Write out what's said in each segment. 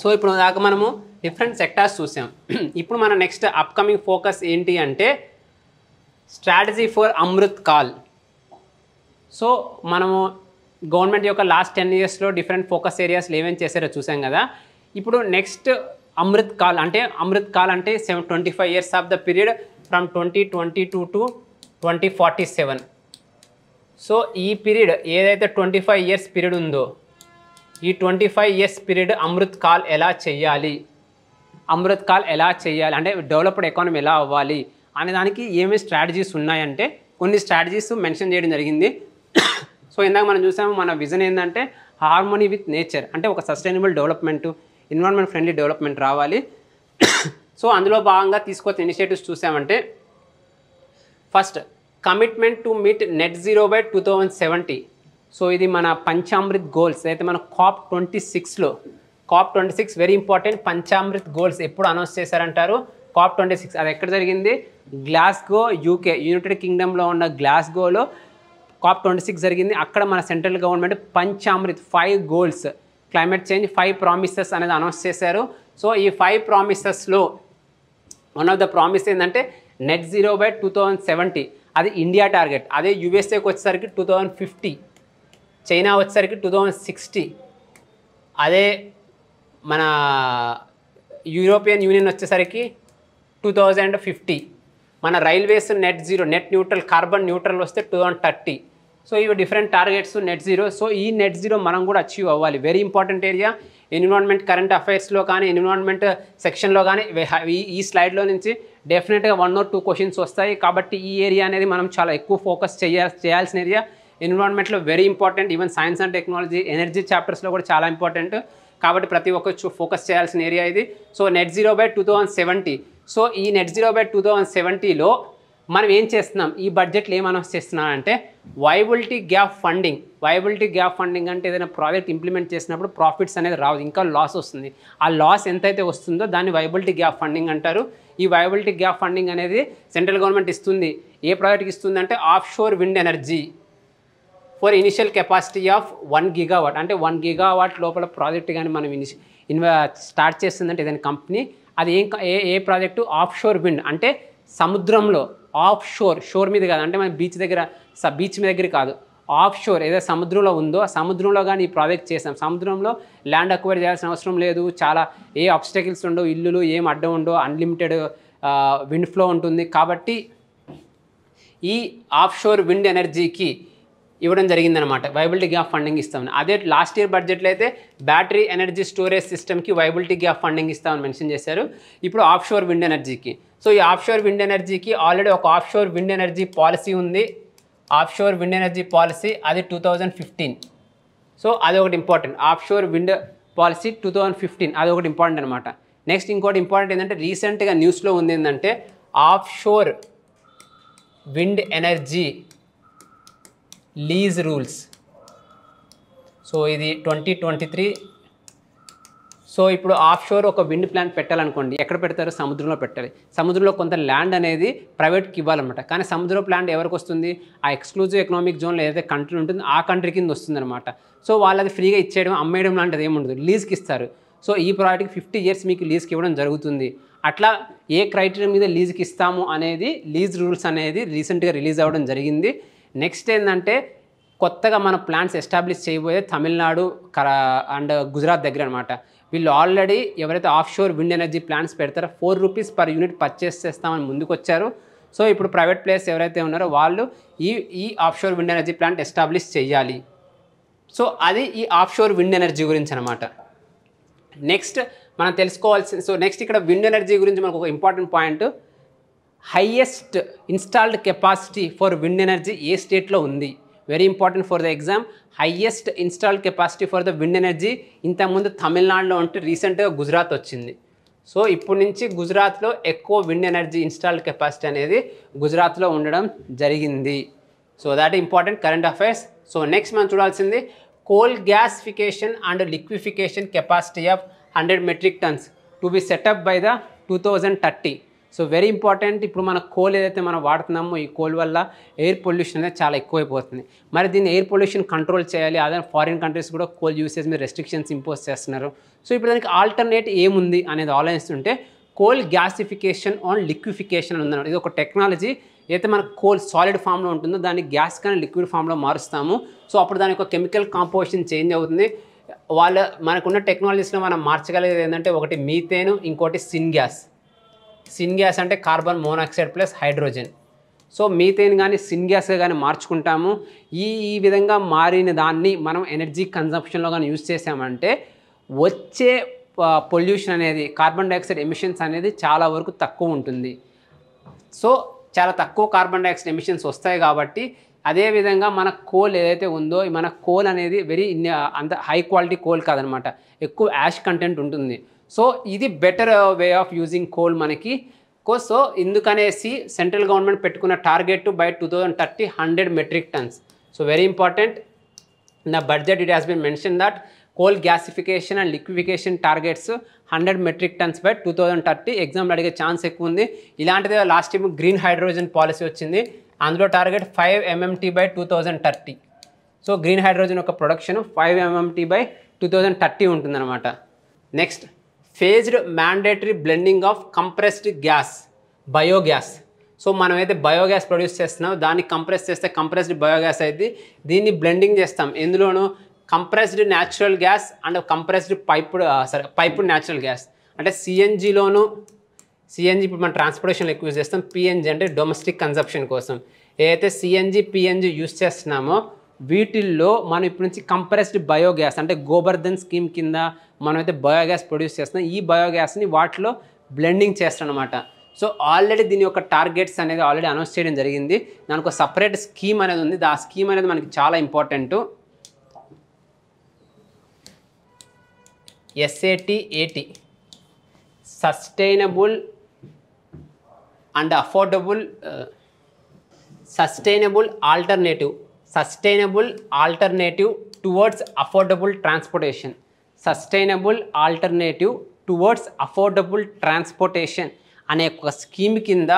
So ఇప్పుడు దాకా మనము డిఫరెంట్ సెక్టార్స్ చూసాం. ఇప్పుడు మన నెక్స్ట్ అప్కమింగ్ ఫోకస్ ఏంటి అంటే strategy for Amrit call. So మనము గవర్నమెంట్ యొక్క లాస్ట్ 10 yearsలో డిఫరెంట్ ఫోకస్ ఏరియాస్లో ఏమేమి చేశారో చూసాం కదా. ఇప్పుడు నెక్స్ట్ అమృత్ కాల్ అంటే 25 years of the period from 2022 to 2047. So ఈ పీరియడ్ ఏదైతే 25 years పీరియడ్ ఉందో ఈ 25 years పీరియడ్ అమృత్ కాల్ ఎలా చేయాలి అంటే డెవలప్డ్ ఎకానమీ ఎలా అవ్వాలి అనే దానికి ఏమేమి స్ట్రాటజీస్ ఉన్నాయంటే కొన్ని స్ట్రాటజీస్ మెన్షన్ చేయడం జరిగింది. సో ఇందాక మనం చూసాము మన విజన్ ఏంటంటే హార్మోనీ విత్ నేచర్, అంటే ఒక sustainable development, environment friendly development రావాలి. సో అందులో భాగంగా తీసుకొచ్చిన ఇనిషియేటివ్స్ చూసామంటే first commitment to meet net zero by 2070. So ఇది మన పంచామృత్ గోల్స్ అయితే మన COP 26 very important. Panchamrit goals ఎప్పుడు అనౌన్స్ చేశారంటారు? COP 26 అది ఎక్కడ జరిగింది? గ్లాస్గో, యూకే, యునైటెడ్ కింగ్డమ్లో ఉన్న గ్లాస్గోలో COP 26 జరిగింది. అక్కడ మన central government Panchamrit 5 goals climate change 5 promises అనేది అనౌన్స్ చేశారు. సో ఈ 5 ప్రామిసెస్లో వన్ ఆఫ్ ద ప్రామిస్ ఏంటంటే నెట్ జీరో బై 2070. అది ఇండియా టార్గెట్. అదే యూఎస్ఏకి వచ్చేసరికి 2050, చైనా వచ్చేసరికి 2060, అదే మన యూరోపియన్ యూనియన్ వచ్చేసరికి 2050, మన railways net zero, net neutral, carbon neutral వస్తే 2030. సో ఇవి different targets net zero. So ఈ నెట్ జీరో మనం కూడా అచీవ్ అవ్వాలి. Very important area. Environment current అఫైర్స్లో కానీ ఎన్విరాన్మెంట్ సెక్షన్లో కానీ ఈ స్లైడ్లో నుంచి డెఫినెట్గా 1 or 2 క్వశ్చన్స్ వస్తాయి. కాబట్టి ఈ ఏరియా అనేది మనం చాలా ఎక్కువ ఫోకస్ చేయాల్సిన ఏరియా. ఎన్విరాన్మెంట్లో very important. Even science and technology, energy చాప్టర్స్లో కూడా చాలా ఇంపార్టెంట్. కాబట్టి ప్రతి ఒక్కరు ఫోకస్ చేయాల్సిన ఏరియా ఇది. So net zero by 2070. So ఈ నెట్ జీరో బై 2070లో మనం ఏం చేస్తున్నాం? ఈ బడ్జెట్లో ఏం అనౌన్స్ చేస్తున్నాం అంటే viability gap funding. Viability gap funding అంటే ఏదైనా ప్రాజెక్ట్ ఇంప్లిమెంట్ చేసినప్పుడు ప్రాఫిట్స్ అనేది రావు, ఇంకా లాస్ వస్తుంది. ఆ లాస్ ఎంతైతే వస్తుందో దాన్ని వైబిలిటీ గ్యాప్ ఫండింగ్ అంటారు. ఈ వైబిలిటీ గ్యాప్ ఫండింగ్ అనేది సెంట్రల్ గవర్నమెంట్ ఇస్తుంది. ఏ ప్రాజెక్ట్కి ఇస్తుంది అంటే of sure wind energy for initial capacity of 1 gigawatt. అంటే 1 gigawatt లోపల ప్రాజెక్ట్ కానీ మనం స్టార్ట్ చేస్తుందంటే ఏదైనా కంపెనీ, అది ఏ ప్రాజెక్టు? ఆఫ్ షోర్ విండ్ అంటే సముద్రంలో, ఆఫ్ షోర్, షోర్ మీద కాదు, అంటే మన బీచ్ మీద దగ్గర కాదు, ఆఫ్ షోర్ ఏదైతే సముద్రంలో ఉందో ఆ సముద్రంలో కానీ ఈ ప్రాజెక్ట్ చేసాం. సముద్రంలో ల్యాండ్ అక్వైర్ చేయాల్సిన అవసరం లేదు, చాలా ఏ ఆబ్స్టకిల్స్ ఉండవు, ఇల్లులు ఏం అడ్డం ఉండవు, అన్లిమిటెడ్ విండ్ ఫ్లో ఉంటుంది. కాబట్టి ఈ ఆఫ్ షోర్ విండ్ ఎనర్జీకి ఇవ్వడం జరిగిందనమాట. వైబిలిటీ గ్యాప్ ఫండింగ్ ఇస్తామని. అదే లాస్ట్ ఇయర్ బడ్జెట్లో అయితే బ్యాటరీ ఎనర్జీ స్టోరేజ్ సిస్టమ్కి వైబిలిటీ గ్యాప్ ఫండింగ్ ఇస్తామని మెన్షన్ చేశారు. ఇప్పుడు ఆఫ్ షోర్ విండ్ ఎనర్జీకి. సో ఈ ఆఫ్ షోర్ విండ్ ఎనర్జీకి ఆల్రెడీ ఒక offshore wind energy policy ఉంది. Offshore wind energy policy అది 2015. సో అది ఒకటి important. Offshore wind policy 2015 అది ఒకటి ఇంపార్టెంట్ అనమాట. నెక్స్ట్ ఇంకోటి ఇంపార్టెంట్ ఏంటంటే రీసెంట్గా న్యూస్లో ఉంది ఏంటంటే of sure wind energy lease rules. So ఇది 2023. సో ఇప్పుడు ఆఫ్ షోర్ ఒక విండ్ ప్లాంట్ పెట్టాలనుకోండి, ఎక్కడ పెడతారు? సముద్రంలో పెట్టాలి. సముద్రంలో కొంత ల్యాండ్ అనేది ప్రైవేట్కి ఇవ్వాలన్నమాట. కానీ సముద్ర ప్లాంట్ ఎవరికి వస్తుంది? ఆ ఎక్స్క్లూజివ్ ఎకనామిక్ జోన్లో ఏదైతే కంట్రీ ఉంటుందో ఆ కంట్రీ కింద వస్తుందన్నమాట. సో వాళ్ళది ఫ్రీగా ఇచ్చేయడం, అమ్మేయడం లాంటిది ఏముండదు, లీజ్కి ఇస్తారు. సో ఈ ప్రాజెక్ట్కి 50 years మీకు లీజ్కి ఇవ్వడం జరుగుతుంది. అట్లా ఏ క్రైటీరియా మీద లీజ్కి ఇస్తాము అనేది లీజ్ రూల్స్ అనేది రీసెంట్గా రిలీజ్ అవ్వడం జరిగింది. నెక్స్ట్ ఏంటంటే కొత్తగా మన ప్లాంట్స్ ఎస్టాబ్లిష్ చేయబోయే తమిళనాడు అండ్ గుజరాత్ దగ్గర అనమాట. వీళ్ళు ఆల్రెడీ ఎవరైతే of sure wind energy plants పెడతారో 4 rupees per unit పర్చేస్ చేస్తామని ముందుకు వచ్చారు. సో ఇప్పుడు ప్రైవేట్ ప్లేయర్స్ ఎవరైతే ఉన్నారో వాళ్ళు ఈ offshore wind energy plant establish చేయాలి. సో అది ఈ ఆఫ్ షోర్ విండ్ ఎనర్జీ గురించి అనమాట. నెక్స్ట్ మనం తెలుసుకోవాల్సిన, సో నెక్స్ట్ ఇక్కడ విండ్ ఎనర్జీ గురించి మనకు ఒక important point, highest installed capacity for wind energy ఏ స్టేట్లో ఉంది? Very important for the exam. Highest installed capacity for the wind energy ఇంతకుముందు తమిళనాడులో ఉంటే రీసెంట్గా గుజరాత్ వచ్చింది. సో ఇప్పుడు నుంచి గుజరాత్లో ఎక్కువ విండ్ ఎనర్జీ ఇన్స్టాల్డ్ కెపాసిటీ అనేది గుజరాత్లో ఉండడం జరిగింది. So that important current affairs. So next మనం చూడాల్సింది coal gasification and liquefaction capacity of 100 metric tons to be set up by the 2030. So very important. ఇప్పుడు మన కోల్ ఏదైతే మనం వాడుతున్నామో ఈ కోల్ వల్ల ఎయిర్ పొల్యూషన్ అనేది చాలా ఎక్కువైపోతుంది. మరి దీన్ని ఎయిర్ పొల్యూషన్ కంట్రోల్ చేయాలి. అదే ఫారిన్ కంట్రీస్ కూడా కోల్ యూసేజ్ మీద రెస్ట్రిక్షన్స్ ఇంపోజ్ చేస్తున్నారు. సో ఇప్పుడు దానికి ఆల్టర్నేట్ ఏముంది అనేది ఆలోచిస్తుంటే కోల్ గ్యాసిఫికేషన్ ఆన్ లిక్విఫికేషన్ అని ఉందన్నమాట. ఇది ఒక టెక్నాలజీ. అయితే మనకు కోల్ సాలిడ్ ఫామ్లో ఉంటుందో దాన్ని గ్యాస్ కానీ లిక్విడ్ ఫామ్లో మారుస్తాము. సో అప్పుడు దాని యొక్క కెమికల్ కాంపోజిషన్ చేంజ్ అవుతుంది. మనకున్న టెక్నాలజీస్లో మనం మార్చగలిగేది ఏంటంటే ఒకటి మీథేన్, ఇంకోటి సిన్ గ్యాస్. సిన్ గ్యాస్ అంటే carbon monoxide plus hydrogen. So methane కానీ సిన్ గ్యాస్గా కానీ మార్చుకుంటాము. ఈ విధంగా మారిన దాన్ని మనం ఎనర్జీ కన్జంప్షన్లో కానీ యూజ్ చేసామంటే వచ్చే పొల్యూషన్ అనేది, కార్బన్ డైఆక్సైడ్ ఎమిషన్స్ అనేది చాలా వరకు తక్కువ ఉంటుంది. సో చాలా తక్కువ కార్బన్ డైఆక్సైడ్ ఎమిషన్స్ వస్తాయి కాబట్టి అదేవిధంగా మన కోల్ ఏదైతే ఉందో మన కోల్ అనేది అంత హై క్వాలిటీ కోల్ కాదనమాట, ఎక్కువ యాష్ కంటెంట్ ఉంటుంది. సో ఇది better way of using coal మనకి. సో ఇందుకనేసి సెంట్రల్ గవర్నమెంట్ పెట్టుకున్న target by 2030 100 metric tons. So very important. In the budget it has been mention that coal gasification and liquefaction targets 100 metric tons by 2030. ఎగ్జామ్లో అడిగే chance ఎక్కువ ఉంది. ఇలాంటిదే last time green hydrogen policy వచ్చింది, అందులో target 5 MMT by 2030. So green hydrogen యొక్క production 5 MMT by 2030 ఉంటుందన్నమాట. Next phased mandatory blending of compressed gas, biogas. So మనమైతే బయోగ్యాస్ ప్రొడ్యూస్ చేస్తున్నాం, దాన్ని కంప్రెస్ చేస్తే కంప్రెస్డ్ బయోగ్యాస్ అయితే దీన్ని బ్లెండింగ్ చేస్తాం. ఎందులోనూ compressed natural gas and compressed piped natural gas. అంటే సిఎన్జిలోను, సిఎన్జి ఇప్పుడు మనం ట్రాన్స్పోర్టేషన్లో ఎక్కువ యూజ్ చేస్తాం, పిఎన్జి అంటే డొమెస్టిక్ కన్సంప్షన్ కోసం. ఏదైతే సిఎన్జి పిఎన్జి యూజ్ చేస్తున్నామో వీటిల్లో మనం ఇప్పటి నుంచి కంప్రెస్డ్ బయోగ్యాస్ అంటే గోబర్ధన్ స్కీమ్ కింద మనమైతే బయోగ్యాస్ ప్రొడ్యూస్ చేస్తున్నాం. ఈ బయోగ్యాస్ని వాటిలో బ్లెండింగ్ చేస్తాం అనమాట. సో ఆల్రెడీ దీని యొక్క టార్గెట్స్ అనేది ఆల్రెడీ అనౌన్స్ చేయడం జరిగింది. దానికి ఒక సపరేట్ స్కీమ్ అనేది ఉంది. ఆ స్కీమ్ అనేది మనకి చాలా important. SAT sustainable and affordable sustainable alternative towards affordable transportation. Sustainable alternative towards affordable transportation అనే ఒక స్కీమ్ కింద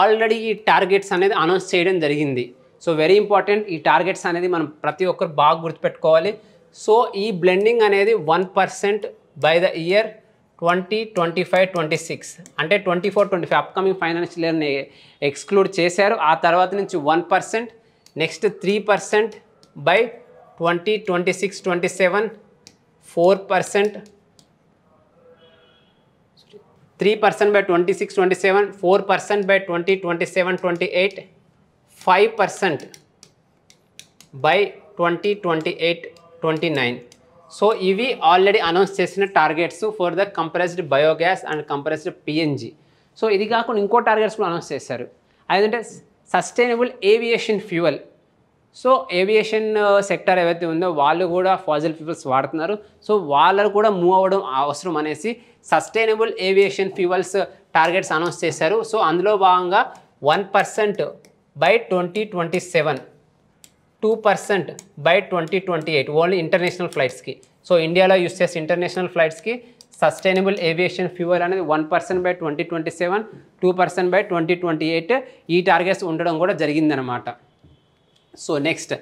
ఆల్రెడీ ఈ టార్గెట్స్ అనేది అనౌన్స్ చేయడం జరిగింది. So very important. ఈ టార్గెట్స్ అనేది మనం ప్రతి ఒక్కరు బాగా గుర్తుపెట్టుకోవాలి. సో ఈ బ్లెండింగ్ అనేది 1% బై ద ఇయర్ 2025-26 అంటే 24-25 అప్కమింగ్ ఫైనాన్షియల్ ఇయర్ని ఎక్స్క్లూడ్ చేశారు. ఆ తర్వాత నుంచి 1%, next 3% by 2026-27, 4%, 3% by 26-27, 4% by 2027-28, 5% by 2028-29. So ఇవి ఆల్రెడీ అనౌన్స్ చేసిన targets for the compressed biogas and compressed PNG. So ఇది కాకుండా ఇంకో టార్గెట్స్ కూడా అనౌన్స్ చేశారు. అదేంటే sustainable aviation fuel. So aviation sector ఏవైతే ఉందో వాళ్ళు కూడా ఫాజిల్ ఫ్యూయల్స్ వాడుతున్నారు. సో వాళ్ళు కూడా మూవ్ అవ్వడం అవసరం అనేసి sustainable aviation fuels targets announce చేశారు. సో అందులో భాగంగా 1% బై 2027, 2% బై 2028 ఓన్లీ ఇంటర్నేషనల్ ఫ్లైట్స్కి. సో ఇండియాలో యూస్ చేసే ఇంటర్నేషనల్ ఫ్లైట్స్కి సస్టైనబుల్ ఏవియేషన్ ఫ్యూయల్ అనేది 1% బై 2027, 2% బై 2028 ఈ టార్గెట్స్ ఉండడం కూడా జరిగిందనమాట. So next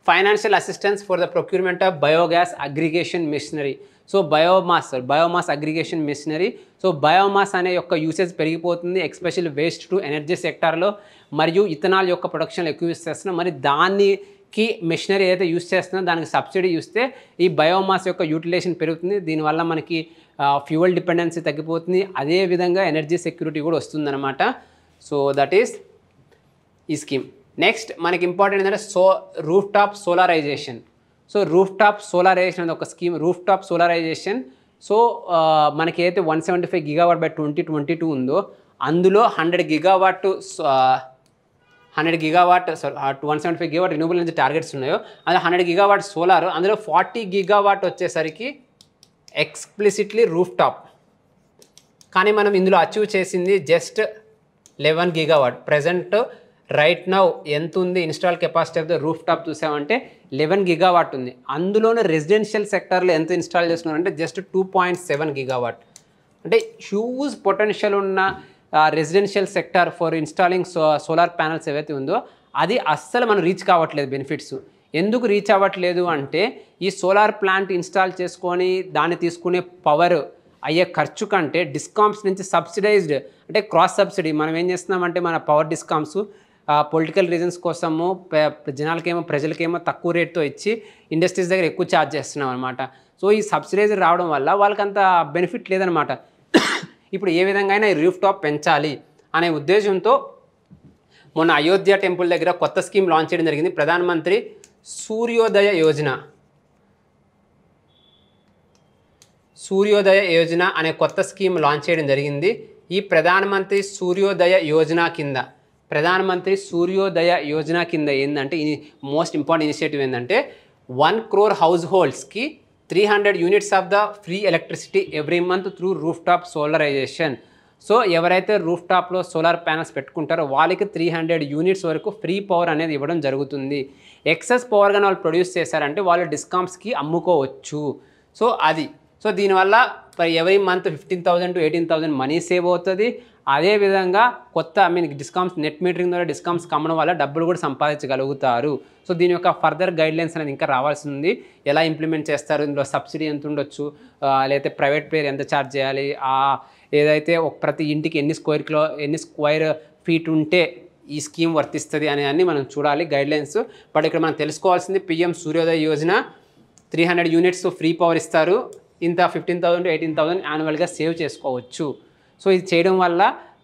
financial assistance for the procurement of biogas aggregation machinery. So biomass aggregation machinery. So biomass అనే యొక్క యూసేజ్ పెరిగిపోతుంది, ఎస్పెషల్లీ వేస్ట్ టు ఎనర్జీ సెక్టార్లో, మరియు ఇథనాల్ యొక్క ప్రొడక్షన్ ఎక్కువ యూస్ చేస్తున్నాం. మరి దానికి మిషనరీ ఏదైతే యూస్ చేస్తుందో దానికి సబ్సిడీ ఇస్తే ఈ బయోమాస్ యొక్క యూటిలైజేషన్ పెరుగుతుంది. దీనివల్ల మనకి ఫ్యూయల్ డిపెండెన్సీ తగ్గిపోతుంది, అదేవిధంగా ఎనర్జీ సెక్యూరిటీ కూడా వస్తుందన్నమాట. సో దట్ ఈస్ ఈ స్కీమ్. నెక్స్ట్ మనకి ఇంపార్టెంట్ ఏంటంటే rooftop solarisation. So rooftop solarisation అనేది ఒక scheme. Rooftop solarisation so మనకి అయితే 175 GW బై 2022 ఉందో అందులో 100 GW 175 GW renewable energy targets ఉన్నాయో అది 100 GW సోలార్, అందులో 40 GW వచ్చేసరికి ఎక్స్ప్లిసిట్లీ రూఫ్ టాప్. కానీ మనం ఇందులో అచీవ్ చేసింది just 11 GW. Present right now ఎంత ఉంది install capacity of the roof top చూసామంటే 11 GW ఉంది. అందులోనే రెసిడెన్షియల్ సెక్టార్లో ఎంత ఇన్స్టాల్ చేస్తున్నారంటే జస్ట్ 2.7 GW. అంటే హ్యూజ్ పొటెన్షియల్ ఉన్న residential sector for installing solar panels ఏవైతే ఉందో అది అస్సలు మనం రీచ్ కావట్లేదు బెనిఫిట్స్. ఎందుకు రీచ్ అవ్వట్లేదు అంటే ఈ సోలార్ ప్లాంట్ ఇన్స్టాల్ చేసుకొని దాన్ని తీసుకునే పవర్ అయ్యే ఖర్చు కంటే డిస్కామ్స్ నుంచి సబ్సిడైజ్డ్ అంటే క్రాస్ సబ్సిడీ మనం ఏం చేస్తున్నామంటే మన పవర్ డిస్కామ్స్ పొలిటికల్ రీజన్స్ కోసము ప్రజలకేమో తక్కువ రేట్తో ఇచ్చి ఇండస్ట్రీస్ దగ్గర ఎక్కువ ఛార్జ్ చేస్తున్నాం అనమాట. సో ఈ సబ్సిడైజ్ రావడం వల్ల వాళ్ళకి అంత బెనిఫిట్ లేదనమాట. ఇప్పుడు ఏ విధంగా అయినా ఈ రూఫ్ టాప్ పెంచాలి అనే ఉద్దేశంతో మొన్న అయోధ్య టెంపుల్ దగ్గర కొత్త స్కీమ్ లాంచ్ చేయడం జరిగింది. ప్రధానమంత్రి సూర్యోదయ యోజన అనే కొత్త స్కీమ్ లాంచ్ చేయడం జరిగింది. ఈ ప్రధానమంత్రి సూర్యోదయ యోజన కింద ఏంటంటే ఇది మోస్ట్ ఇంపార్టెంట్ ఇనిషియేటివ్ ఏంటంటే 1 crore హౌస్ హోల్డ్స్కి 300 units of the free electricity every month through rooftop solarisation. So ఎవరైతే రూఫ్ టాప్లో సోలార్ ప్యానల్స్ పెట్టుకుంటారో వాళ్ళకి 300 యూనిట్స్ వరకు ఫ్రీ పవర్ అనేది ఇవ్వడం జరుగుతుంది. ఎక్సెస్ పవర్ కానీ వాళ్ళు ప్రొడ్యూస్ చేశారంటే వాళ్ళు డిస్కామ్స్కి అమ్ముకోవచ్చు. సో దీనివల్ల every month 15,000 to 18,000 money save అవుతుంది. అదేవిధంగా డిస్కామ్స్ నెట్ మీటరింగ్ ద్వారా డిస్కామ్స్కి అమ్మడం వల్ల డబ్బులు కూడా సంపాదించగలుగుతారు. సో దీని యొక్క ఫర్దర్ గైడ్లైన్స్ అనేది ఇంకా రావాల్సి ఉంది. ఎలా ఇంప్లిమెంట్ చేస్తారు, ఇందులో సబ్సిడీ ఎంత ఉండొచ్చు, లేకపోతే ప్రైవేట్ ప్లేయర్ ఎంత ఛార్జ్ చేయాలి, ఏదైతే ప్రతి ఇంటికి ఎన్ని స్క్వేర్ ఫీట్ ఉంటే ఈ స్కీమ్ వర్తిస్తుంది అన్ని మనం చూడాలి గైడ్లైన్స్. బట్ ఇక్కడ మనం తెలుసుకోవాల్సింది పిఎం సూర్యోదయ యోజన 300 యూనిట్స్ ఫ్రీ పవర్ ఇస్తారు. ఇంత 15,000 to 18,000 యాన్యువల్గా సేవ్ చేసుకోవచ్చు. సో ఇది చేయడం వల్ల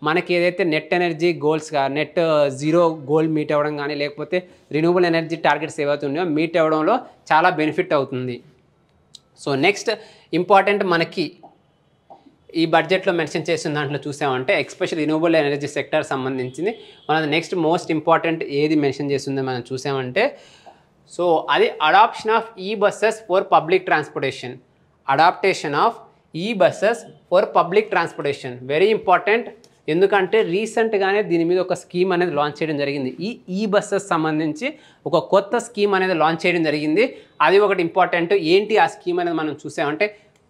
మనకి ఏదైతే నెట్ ఎనర్జీ గోల్స్గా నెట్ జీరో గోల్ మీట్ అవ్వడం కానీ లేకపోతే రిన్యూవబుల్ ఎనర్జీ టార్గెట్స్ ఏవైతే ఉన్నాయో మీట్ అవ్వడంలో చాలా బెనిఫిట్ అవుతుంది. సో నెక్స్ట్ ఇంపార్టెంట్ మనకి ఈ బడ్జెట్లో మెన్షన్ చేసిన దాంట్లో చూసామంటే ఎస్పెషల్ రిన్యూవబుల్ ఎనర్జీ సెక్టర్ సంబంధించింది మన నెక్స్ట్ మోస్ట్ ఇంపార్టెంట్ ఏది మెన్షన్ చేస్తుందో మనం చూసామంటే సో అది adoption of e buses for public transportation. Adaptation of e buses for public transportation very important. ఎందుకంటే రీసెంట్గానే దీని మీద ఒక స్కీమ్ అనేది లాంచ్ చేయడం జరిగింది. ఈ బస్సెస్ సంబంధించి ఒక కొత్త స్కీమ్ అనేది లాంచ్ చేయడం జరిగింది. అది ఒకటి ఇంపార్టెంట్. ఏంటి ఆ స్కీమ్ అనేది మనం చూసామంటే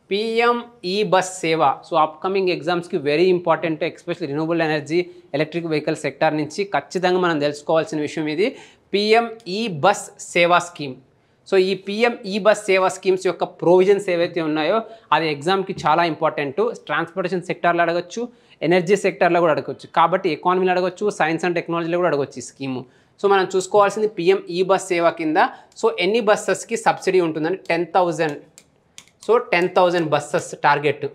పిఎం ఈ బస్ సేవ. సో అప్కమింగ్ ఎగ్జామ్స్కి very important, especially renewable energy electric vehicle sector నుంచి ఖచ్చితంగా మనం తెలుసుకోవాల్సిన విషయం ఇది పిఎం ఈ బస్ సేవా స్కీమ్. సో ఈ పిఎం ఈ బస్ సేవా స్కీమ్స్ యొక్క ప్రొవిజన్స్ ఏవైతే ఉన్నాయో అది ఎగ్జామ్కి చాలా ఇంపార్టెంట్. ట్రాన్స్పోర్టేషన్ సెక్టార్లో అడగచ్చు, ఎనర్జీ సెక్టార్లో కూడా అడగచ్చు, కాబట్టి ఎకానమీలో అడగచ్చు, సైన్స్ అండ్ టెక్నాలజీలో కూడా అడగచ్చు ఈ స్కీము. సో మనం చూసుకోవాల్సింది పిఎం ఈ బస్ సేవ కింద సో ఎన్ని బస్సెస్కి సబ్సిడీ ఉంటుందని 10,000. So 10,000 buses target.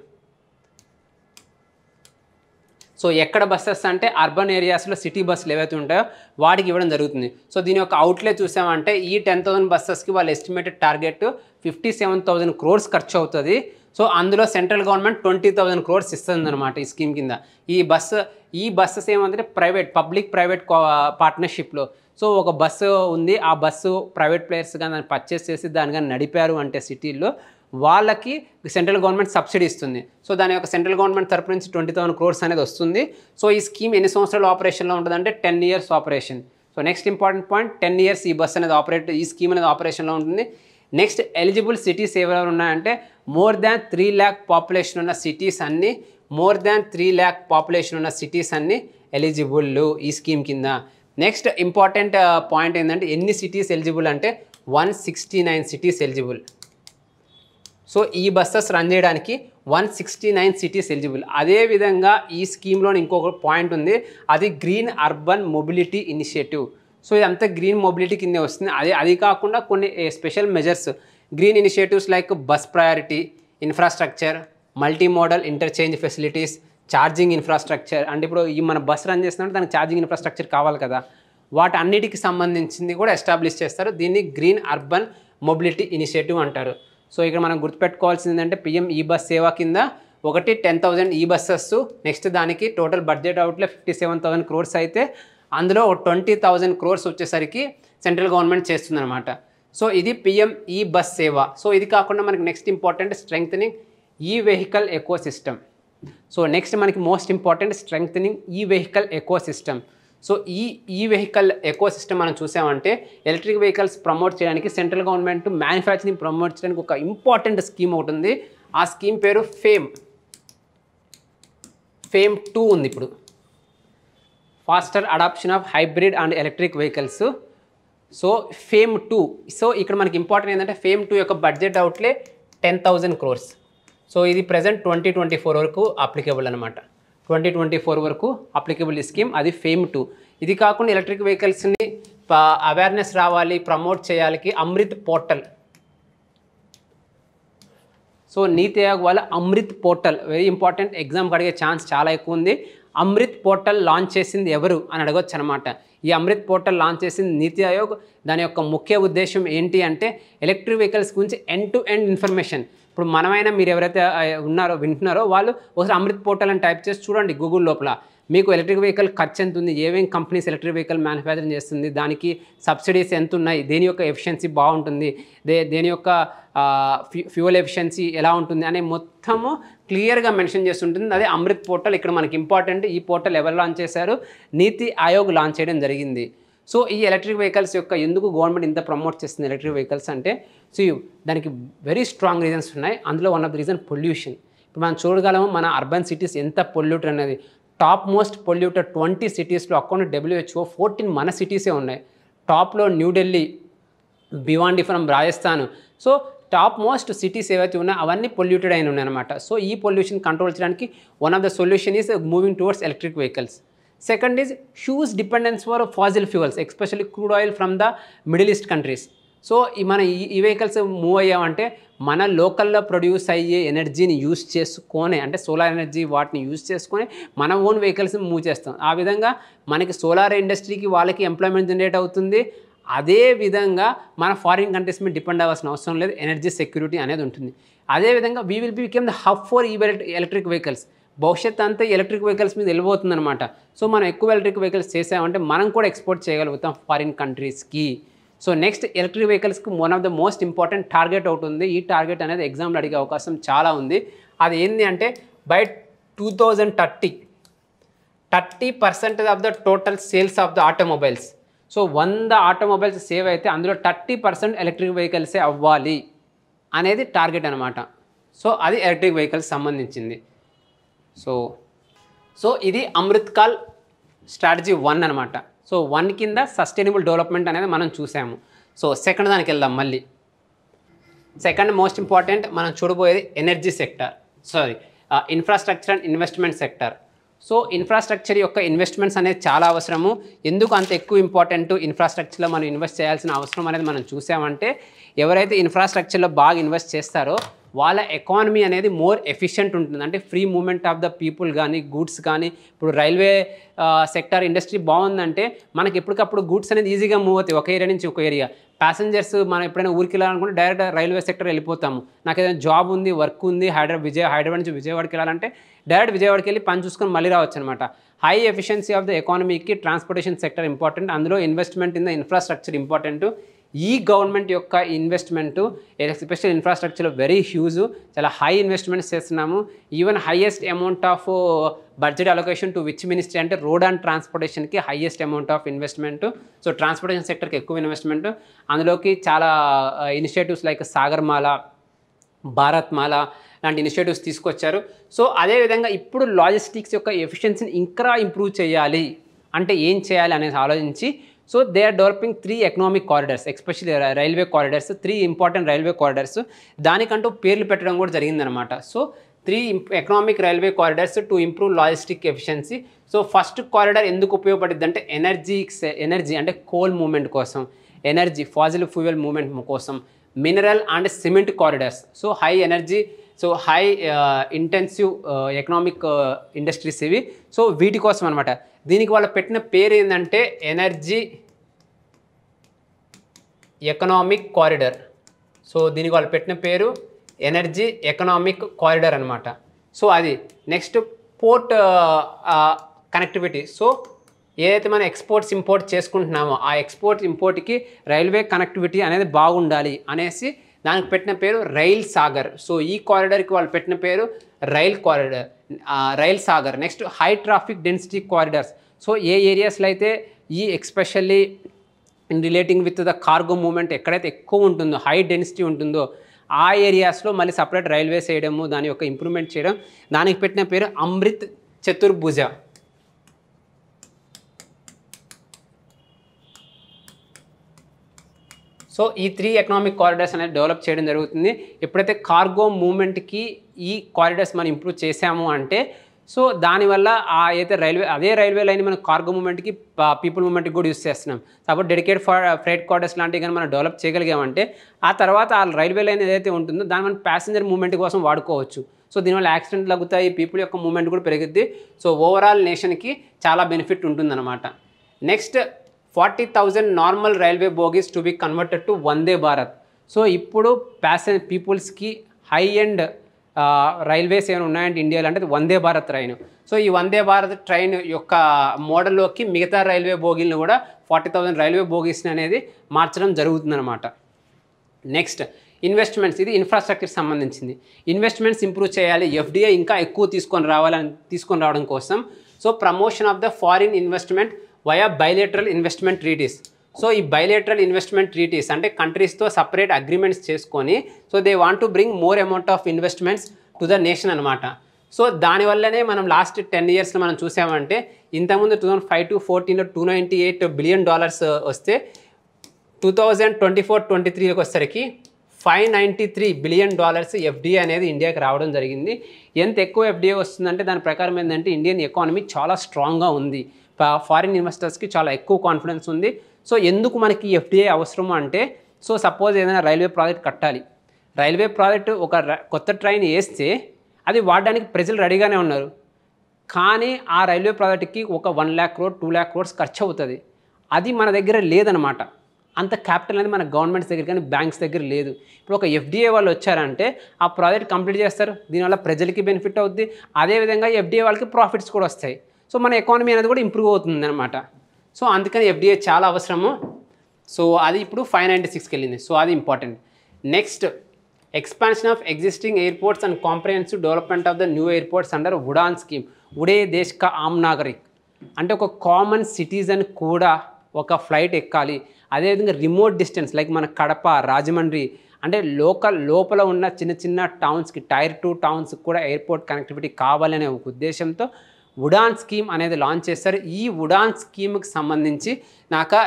సో ఎక్కడ బస్సెస్ అంటే అర్బన్ ఏరియాస్లో సిటీ బస్సులు ఏవైతే ఉంటాయో వాటికి ఇవ్వడం జరుగుతుంది. సో దీని యొక్క అవుట్లే చూసామంటే ఈ 10,000 బస్సెస్కి వాళ్ళ ఎస్టిమేటెడ్ టార్గెట్ 57,000 crores ఖర్చు అవుతుంది. సో అందులో సెంట్రల్ గవర్నమెంట్ 20,000 crores ఇస్తుంది అనమాట ఈ స్కీమ్ కింద. ఈ బస్సెస్ ఏమంటే పబ్లిక్ ప్రైవేట్ పార్ట్నర్షిప్లో. సో ఒక బస్సు ఉంది, ఆ బస్సు ప్రైవేట్ ప్లేయర్స్ కానీ దాన్ని పర్చేస్ చేసి దాన్ని కానీ నడిపారు అంటే సిటీల్లో వాళ్ళకి సెంట్రల్ గవర్నమెంట్ సబ్సిడీ ఇస్తుంది. సో దాని యొక్క సెంట్రల్ గవర్నమెంట్ తరపు నుంచి 20,000 crores అనేది వస్తుంది. సో ఈ స్కీమ్ ఎన్ని సంవత్సరాలు ఆపరేషన్లో ఉంటుందంటే 10 years operation. So next important point 10 years ఈ బస్ అనేది ఈ స్కీమ్ అనేది ఆపరేషన్లో ఉంటుంది. నెక్స్ట్ ఎలిజిబుల్ సిటీస్ ఎవరెవరు ఉన్నాయంటే మోర్ దాన్ 3 lakh పాపులేషన్ ఉన్న సిటీస్ అన్నీ ఎలిజిబుల్ ఈ స్కీమ్ కింద. నెక్స్ట్ ఇంపార్టెంట్ పాయింట్ ఏంటంటే ఎన్ని సిటీస్ ఎలిజిబుల్ అంటే 169 సిటీస్ ఎలిజిబుల్. సో ఈ బస్సెస్ రన్ చేయడానికి 169 సిటీస్ ఎలిజిబుల్. అదేవిధంగా ఈ స్కీమ్లో ఇంకొక పాయింట్ ఉంది, అది green urban mobility initiative. So ఇదంతా గ్రీన్ మొబిలిటీ కిందే వస్తుంది. అది కాకుండా కొన్ని special measures green initiatives like bus priority infrastructure, multi modal interchange facilities, charging infrastructure. అంటే ఇప్పుడు ఈ మన బస్ రన్ చేస్తున్నప్పుడు దానికి ఛార్జింగ్ ఇన్ఫ్రాస్ట్రక్చర్ కావాలి కదా, వాటి అన్నిటికి సంబంధించింది కూడా ఎస్టాబ్లిష్ చేస్తారు. దీన్ని గ్రీన్ అర్బన్ మొబిలిటీ ఇనిషియేటివ్ అంటారు. సో ఇక్కడ మనం గుర్తుపెట్టుకోవాల్సింది ఏంటంటే పిఎం ఈ బస్ సేవ కింద 10,000 ఈ బస్సెస్. నెక్స్ట్ దానికి టోటల్ బడ్జెట్ అవుట్లే 57,000 crores అయితే అందులో 20,000 crores వచ్చేసరికి సెంట్రల్ గవర్నమెంట్ చేస్తుందన్నమాట. సో ఇది పిఎం ఈ బస్ సేవ. సో ఇది కాకుండా మనకి నెక్స్ట్ ఇంపార్టెంట్ స్ట్రెంగ్థనింగ్ ఈ vehicle eco system. So next మనకి మోస్ట్ ఇంపార్టెంట్ స్ట్రెంగ్థనింగ్ ఈ వెహికల్ ఎకో సిస్టమ్. సో ఈ వెహికల్ ఎకో సిస్టమ్ మనం చూసామంటే ఎలక్ట్రిక్ వెహికల్స్ ప్రమోట్ చేయడానికి సెంట్రల్ గవర్నమెంట్ మ్యానుఫ్యాక్చరింగ్ ప్రమోట్ చేయడానికి ఒక ఇంపార్టెంట్ స్కీమ్ ఒకటి ఉంది. ఆ స్కీమ్ పేరు ఫేమ్ 2 ఉంది. ఇప్పుడు faster adoption of hybrid and electric vehicles. So FAME 2, so ఇక్కడ మనకి ఇంపార్టెంట్ ఏంటంటే ఫేమ్ 2 యొక్క బడ్జెట్ అవుట్లే 10,000 crores. సో ఇది ప్రజెంట్ 2024 వరకు అప్లికబుల్ అనమాట. 2024 వరకు అప్లికబుల్ ఈ స్కీమ్, అది ఫేమ్ 2. ఇది కాకుండా ఎలక్ట్రిక్ వెహికల్స్ని అవేర్నెస్ రావాలి, ప్రమోట్ చేయాలి, అమృత్ పోర్టల్. సో నీతి ఆయోగ్ వాళ్ళ అమృత్ పోర్టల్ వెరీ ఇంపార్టెంట్, ఎగ్జామ్కి అడిగే ఛాన్స్ చాలా ఎక్కువ ఉంది. అమృత్ పోర్టల్ లాంచ్ చేసింది ఎవరు అని అడగొచ్చు అనమాట. ఈ అమృత్ పోర్టల్ లాంచ్ చేసింది నీతి ఆయోగ్. దాని యొక్క ముఖ్య ఉద్దేశం ఏంటి అంటే ఎలక్ట్రిక్ వెహికల్స్ గురించి ఎండ్ టు ఎండ్ ఇన్ఫర్మేషన్. ఇప్పుడు మనమైనా మీరు ఎవరైతే వింటున్నారో వాళ్ళు ఒకసారి అమృత్ పోర్టల్ అని టైప్ చేసి చూడండి గూగుల్ లోపల. మీకు ఎలక్ట్రిక్ వెహికల్ ఖర్చు ఎంత ఉంది, ఏమేమి కంపెనీస్ ఎలక్ట్రిక్ వెహికల్ మ్యానుఫ్యాక్చరింగ్ చేస్తుంది, దానికి సబ్సిడీస్ ఎంత ఉన్నాయి, దేని యొక్క ఎఫిషియన్సీ బాగుంటుంది, దేని యొక్క ఫ్యూయల్ ఎఫిషియన్సీ ఎలా ఉంటుంది అనే మొత్తము క్లియర్గా మెన్షన్ చేస్తుంటుంది. అదే అమృత్ పోర్టల్ ఇక్కడ మనకి ఇంపార్టెంట్. ఈ పోర్టల్ ఎవరు లాంచ్ చేశారు? నీతి ఆయోగ్ లాంచ్ చేయడం జరిగింది. సో ఈ ఎలక్ట్రిక్ వెహికల్స్ యొక్క ఎందుకు గవర్నమెంట్ ఇంత ప్రమోట్ చేస్తుంది ఎలక్ట్రిక్ వెహికల్స్ అంటే, సో దానికి వెరీ స్ట్రాంగ్ రీజన్స్ ఉన్నాయి. అందులో one of the reason pollution. ఇప్పుడు మనం చూడగలము మన అర్బన్ సిటీస్ ఎంత పొల్యూటర్ అనేది. టాప్ మోస్ట్ పొల్యూటర్ 20 సిటీస్లో అకౌంట్ WHO 14 మన సిటీసే ఉన్నాయి. టాప్లో New Delhi, Bhiwandi from Rajasthan. So top most cities ఏవైతే ఉన్నాయో అవన్నీ పొల్యూటెడ్ అయిన ఉన్నాయన్నమాట. సో ఈ పొల్యూషన్ కంట్రోల్ చేయడానికి one of the solution is moving towards electric vehicles. Second is huge dependence for fossil fuels, especially crude oil from the middle east countries. So మన ఈ vehicles move అయ్యామంటే మన లోకల్లో produce అయ్యే ఎనర్జీని use చేసుకొని, అంటే solar energy వాటిని use చేసుకొని మన ఓన్ వెహికల్స్ని మూవ్ చేస్తాం. ఆ విధంగా మనకి సోలార్ ఇండస్ట్రీకి వాళ్ళకి ఎంప్లాయ్మెంట్ జనరేట్ అవుతుంది. అదే విధంగా మన ఫారిన్ కంట్రీస్ మీద డిపెండ్ అవ్వాల్సిన అవసరం లేదు, ఎనర్జీ సెక్యూరిటీ అనేది ఉంటుంది. అదేవిధంగా we will become the hub for electric vehicles. భవిష్యత్ అంతా ఎలక్ట్రిక్ వెహికల్స్ మీద వెళ్ళిపోతుందన్నమాట. సో మనం ఎక్కువ ఎలక్ట్రిక్ వెహికల్స్ చేసామంటే మనం కూడా ఎక్స్పోర్ట్ చేయగలుగుతాం ఫారిన్ కంట్రీస్కి. సో నెక్స్ట్ ఎలక్ట్రిక్ వెహికల్స్కి one of the most important target ఒకటి ఉంది. ఈ టార్గెట్ అనేది ఎగ్జామ్లో అడిగే అవకాశం చాలా ఉంది. అది ఏంటి అంటే by 2030 30% of the total sales of the automobiles. So 100 automobiles save అయితే అందులో 30% ఎలక్ట్రిక్ వెహికల్సే అవ్వాలి అనేది టార్గెట్ అనమాట. సో అది ఎలక్ట్రిక్ వెహికల్స్ సంబంధించింది. సో ఇది అమృత్కాల్ స్ట్రాటజీ 1 అనమాట. సో 1 కింద సస్టైనబుల్ డెవలప్మెంట్ అనేది మనం చూసాము. సో సెకండ్ దానికి వెళ్దాం. మళ్ళీ సెకండ్ మోస్ట్ ఇంపార్టెంట్ మనం చూడబోయేది energy sector, infrastructure and investment sector. So infrastructure యొక్క ఇన్వెస్ట్మెంట్స్ అనేది చాలా అవసరము. ఎందుకు అంత ఎక్కువ ఇంపార్టెంట్ ఇన్ఫ్రాస్ట్రక్చర్లో మనం ఇన్వెస్ట్ చేయాల్సిన అవసరం అనేది మనం చూసామంటే, ఎవరైతే ఇన్ఫ్రాస్ట్రక్చర్లో బాగా ఇన్వెస్ట్ చేస్తారో వాళ్ళ ఎకానమీ అనేది మోర్ ఎఫిషియెంట్ ఉంటుంది. అంటే free movement of the people కానీ గూడ్స్ కానీ. ఇప్పుడు రైల్వే సెక్టర్ ఇండస్ట్రీ బాగుందంటే మనకి ఎప్పటికప్పుడు గూడ్స్ అనేది ఈజీగా మూవ్ అవుతాయి ఒక ఏరియా నుంచి ఒక ఏరియా. ప్యాసింజర్స్ మనం ఎప్పుడైనా ఊరికి వెళ్ళాలనుకుంటే డైరెక్ట్ రైల్వే సెక్టర్ వెళ్ళిపోతాము. నాకు ఏదైనా జాబ్ ఉంది, వర్క్ ఉంది, హైదరాబాద్ నుంచి విజయవాడకి వెళ్ళాలంటే డైరెక్ట్ విజయవాడకి వెళ్ళి పని చూసుకొని మళ్ళీ రావచ్చు అనమాట. హై ఎఫిషియన్సీ ఆఫ్ ద ఎకానమీకి ట్రాన్స్పోర్టేషన్ సెక్టర్ ఇంపార్టెంట్. అందులో investment in the infrastructure important. ఈ గవర్నమెంట్ యొక్క ఇన్వెస్ట్మెంటు ఎస్పెషల్ ఇన్ఫ్రాస్ట్రక్చర్లో వెరీ హ్యూజ్, చాలా హై ఇన్వెస్ట్మెంట్స్ చేస్తున్నాము. Even highest amount of budget allocation to which ministry అంటే రోడ్ అండ్ ట్రాన్స్పోర్టేషన్కి highest amount of investment. So transportation సెక్టర్కి ఎక్కువ ఇన్వెస్ట్మెంట్. అందులోకి చాలా ఇనిషియేటివ్స్ లైక్ సాగర్మాల, భారత్మాల లాంటి ఇనిషియేటివ్స్ తీసుకొచ్చారు. సో అదేవిధంగా ఇప్పుడు లాజిస్టిక్స్ యొక్క ఎఫిషియన్సీని ఇంకా ఇంప్రూవ్ చేయాలి అంటే ఏం చేయాలి అనేది ఆలోచించి, so they are developing 3 economic corridors, especially railway corridors, 3 important railway corridors. దానికంటూ పేర్లు పెట్టడం కూడా జరిగిందనమాట. So 3 economic railway corridors to improve logistic efficiency. So first corridor ఎందుకు ఉపయోగపడుద్ది అంటే ఎనర్జీ అంటే కోల్ మూవ్మెంట్ కోసం, ఎనర్జీ ఫాజిల్ ఫ్యూయల్ మూవ్మెంట్ కోసం, mineral and cement corridors. So high energy, so high intensive economic industries ఇవి. సో వీటి కోసం అనమాట. దీనికి వాళ్ళు పెట్టిన పేరు ఏంటంటే ఎనర్జీ ఎకనామిక్ కారిడార్. సో దీనికి వాళ్ళు పెట్టిన పేరు ఎనర్జీ ఎకనామిక్ కారిడార్ అనమాట. సో అది నెక్స్ట్ పోర్ట్ కనెక్టివిటీ. సో ఏదైతే మనం ఎక్స్పోర్ట్స్ ఇంపోర్ట్ చేసుకుంటున్నామో ఆ ఎక్స్పోర్ట్ ఇంపోర్ట్కి రైల్వే కనెక్టివిటీ అనేది బాగుండాలి అనేసి దానికి పెట్టిన పేరు రైల్ సాగర్. సో ఈ కారిడార్కి వాళ్ళు పెట్టిన పేరు rail Sagar. Next high traffic density corridors. So ఏ ఏరియాస్లో అయితే ఈ especially in relating with the cargo movement ఎక్కడైతే ఎక్కువ ఉంటుందో, హై డెన్సిటీ ఉంటుందో ఆ ఏరియాస్లో మళ్ళీ సపరేట్ రైల్వేస్ వేయడము, దాని యొక్క ఇంప్రూవ్మెంట్ చేయడం, దానికి పెట్టిన పేరు అమృత్ చతుర్భుజ. సో ఈ 3 ఎకనామిక్ కారిడార్స్ అనేది డెవలప్ చేయడం జరుగుతుంది. ఎప్పుడైతే కార్గో మూవ్మెంట్కి ఈ కారిడార్స్ మనం ఇంప్రూవ్ చేసాము అంటే సో దానివల్ల అయితే అదే రైల్వే లైన్ మనం కార్గో మూవ్మెంట్కి పీపుల్ మూవ్మెంట్కి కూడా యూస్ చేస్తున్నాం. సపోజ్ డెడికేట్ ఫ్రైట్ కారిడార్స్ లాంటివి కానీ మనం డెవలప్ చేయగలిగామంటే ఆ తర్వాత ఆ రైల్వే లైన్ ఏదైతే ఉంటుందో దాన్ని మనం ప్యాసింజర్ మూవ్మెంట్ కోసం వాడుకోవచ్చు. సో దీనివల్ల యాక్సిడెంట్ తగ్గుతాయి, పీపుల్ యొక్క మూవ్మెంట్ కూడా పెరుగుద్ది. సో ఓవరాల్ నేషన్కి చాలా బెనిఫిట్ ఉంటుందన్నమాట. Next 40,000 normal railway bogies to be converted to Vande Bharat. So ఇప్పుడు పీపుల్స్కి హై ఎండ్ రైల్వేస్ ఏమైనా ఉన్నాయంటే ఇండియాలో అంటే వందే భారత్ ట్రైన్. సో ఈ వందే భారత్ ట్రైన్ యొక్క మోడల్లోకి మిగతా రైల్వే బోగీలను కూడా 40,000 రైల్వే బోగీస్ని అనేది మార్చడం జరుగుతుందన్నమాట. నెక్స్ట్ ఇన్వెస్ట్మెంట్స్, ఇది ఇన్ఫ్రాస్ట్రక్చర్ సంబంధించింది. ఇన్వెస్ట్మెంట్స్ ఇంప్రూవ్ చేయాలి, ఎఫ్డిఐ ఇంకా ఎక్కువ తీసుకొని రావడం కోసం. So promotion of the foreign investment via bilateral investment treaties. So ఈ బైలేటరల్ ఇన్వెస్ట్మెంట్ ట్రీటీస్ అంటే కంట్రీస్తో సపరేట్ అగ్రిమెంట్స్ చేసుకొని so they want to bring more amount of investments to the nation అనమాట. సో దానివల్లనే మనం లాస్ట్ 10 ఇయర్స్లో మనం చూసామంటే ఇంతకుముందు 2005 to 14 $298 బిలియన్ వస్తే 2024-23 వచ్చేసరికి $593 బిలియన్ ఎఫ్డిఐ అనేది ఇండియాకి రావడం జరిగింది. ఎంత ఎక్కువ ఎఫ్డిఐ వస్తుందంటే దాని ప్రకారం ఏంటంటే ఇండియన్ ఎకానమీ చాలా స్ట్రాంగ్గా ఉంది, ఫారిన్ ఇన్వెస్టర్స్కి చాలా ఎక్కువ కాన్ఫిడెన్స్ ఉంది. సో ఎందుకు మనకి ఎఫ్డిఐ అవసరము అంటే సో సపోజ్ ఏదైనా రైల్వే ప్రాజెక్ట్ కట్టాలి, రైల్వే ప్రాజెక్ట్ ఒక కొత్త ట్రైన్ వేస్తే అది వాడడానికి ప్రజలు రెడీగానే ఉన్నారు, కానీ ఆ రైల్వే ప్రాజెక్ట్కి ఒక 1 lakh crore 2 lakh crores ఖర్చు అవుతుంది. అది మన దగ్గర లేదనమాట. అంత క్యాపిటల్ అనేది మన గవర్నమెంట్స్ దగ్గర కానీ బ్యాంక్స్ దగ్గర లేదు. ఇప్పుడు ఒక ఎఫ్డిఐ వాళ్ళు వచ్చారంటే ఆ ప్రాజెక్ట్ కంప్లీట్ చేస్తారు, దీనివల్ల ప్రజలకి బెనిఫిట్ అవుద్ది, అదేవిధంగా ఎఫ్డిఐ వాళ్ళకి ప్రాఫిట్స్ కూడా వస్తాయి. సో మన ఎకానమీ అనేది కూడా ఇంప్రూవ్ అవుతుంది అనమాట. సో అందుకని ఎఫ్డిఐ చాలా అవసరము. సో అది ఇప్పుడు 596కి వెళ్ళింది. సో అది important. Next expansion of existing airports and comprehensive development of the new airports under UDAN scheme. ఉడే దేశ్ కా ఆమ్ నాగరిక్ అంటే ఒక కామన్ సిటిజన్ కూడా ఒక ఫ్లైట్ ఎక్కాలి. అదేవిధంగా రిమోట్ డిస్టెన్స్ లైక్ మన కడప, రాజమండ్రి అంటే లోపల ఉన్న చిన్న చిన్న టౌన్స్కి Tier 2 టౌన్స్కి కూడా ఎయిర్పోర్ట్ కనెక్టివిటీ కావాలనే ఒక ఉద్దేశంతో ఉడాన్ స్కీమ్ అనేది లాంచ్ చేస్తారు. ఈ ఉడాన్ స్కీమ్కి సంబంధించి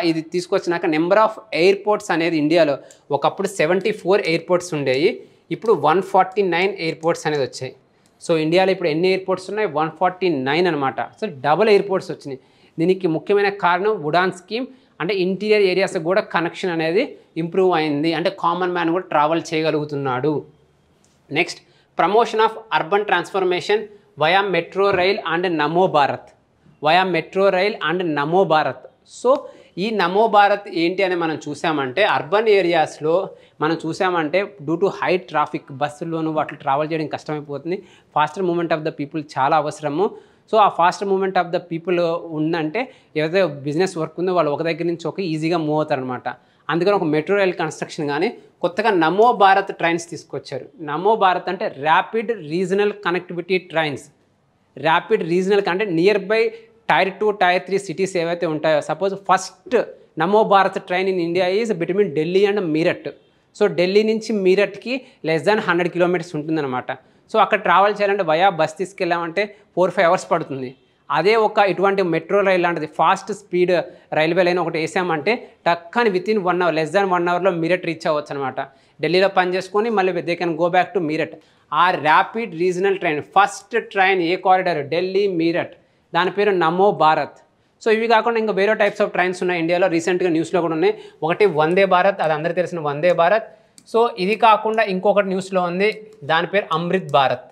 ఇది తీసుకొచ్చినాక నెంబర్ ఆఫ్ ఎయిర్పోర్ట్స్ అనేది ఇండియాలో ఒకప్పుడు 74 ఎయిర్పోర్ట్స్ ఉండేవి, ఇప్పుడు 149 ఎయిర్పోర్ట్స్ అనేది వచ్చాయి. సో ఇండియాలో ఇప్పుడు ఎన్ని ఎయిర్పోర్ట్స్ ఉన్నాయి? 149 అనమాట. సో డబుల్ ఎయిర్పోర్ట్స్ వచ్చినాయి. దీనికి ముఖ్యమైన కారణం ఉడాన్ స్కీమ్. అంటే ఇంటీరియర్ ఏరియాస్ కూడా కనెక్షన్ అనేది ఇంప్రూవ్ అయింది, అంటే కామన్ మ్యాన్ కూడా ట్రావెల్ చేయగలుగుతున్నాడు. Next promotion of urban transformation via metro rail and Namo Bharat. So ఈ నమో భారత్ ఏంటి అని మనం చూసామంటే అర్బన్ ఏరియాస్లో మనం చూసామంటే డ్యూ టు హై ట్రాఫిక్ బస్సుల్లోనూ వాటిలో ట్రావెల్ చేయడం కష్టమైపోతుంది. Faster movement of the people చాలా అవసరము. సో ఆ fast movement of the people ఉందంటే ఏదైతే బిజినెస్ వర్క్ ఉందో వాళ్ళు ఒక దగ్గర నుంచి ఒక ఈజీగా మూవ్ అవుతారనమాట. అందుకని ఒక మెట్రో రైల్ కన్స్ట్రక్షన్ కానీ కొత్తగా నమో భారత్ ట్రైన్స్ తీసుకొచ్చారు. నమో భారత్ అంటే rapid regional connectivity trains. Rapid regional అంటే nearby Tier 2 Tier 3 cities ఏవైతే ఉంటాయో, suppose first Namo Bharat train in India is between Delhi and Meerut. So Delhi నుంచి మీరట్కి less than 100 kilometers ఉంటుందన్నమాట. సో అక్కడ ట్రావెల్ చేయాలంటే వయా బస్ తీసుకెళ్ళామంటే 4-5 hours పడుతుంది. అదే ఇటువంటి మెట్రో రైల్ లాంటిది ఫాస్ట్ స్పీడ్ రైల్వే లైన్ ఒకటి వేసామంటే టక్కని within 1 hour less than 1 hourలో Meerut reach అవ్వచ్చు అనమాట. ఢిల్లీలో పని చేసుకొని మళ్ళీ they can go back to Meerut. ఆ rapid regional train first train ఏ కారిడార్ ఢిల్లీ మీరట్, దాని పేరు నమో భారత్. సో ఇవి కాకుండా ఇంకా వేరే టైప్స్ ఆఫ్ ట్రైన్స్ ఉన్నాయి ఇండియాలో. రీసెంట్గా న్యూస్లో కూడా ఉన్నాయి. ఒకటి వందే భారత్, అది అందరికీ తెలిసిన వందే భారత్. సో ఇది కాకుండా ఇంకొకటి న్యూస్లో ఉంది, దాని పేరు అమృత్ భారత్.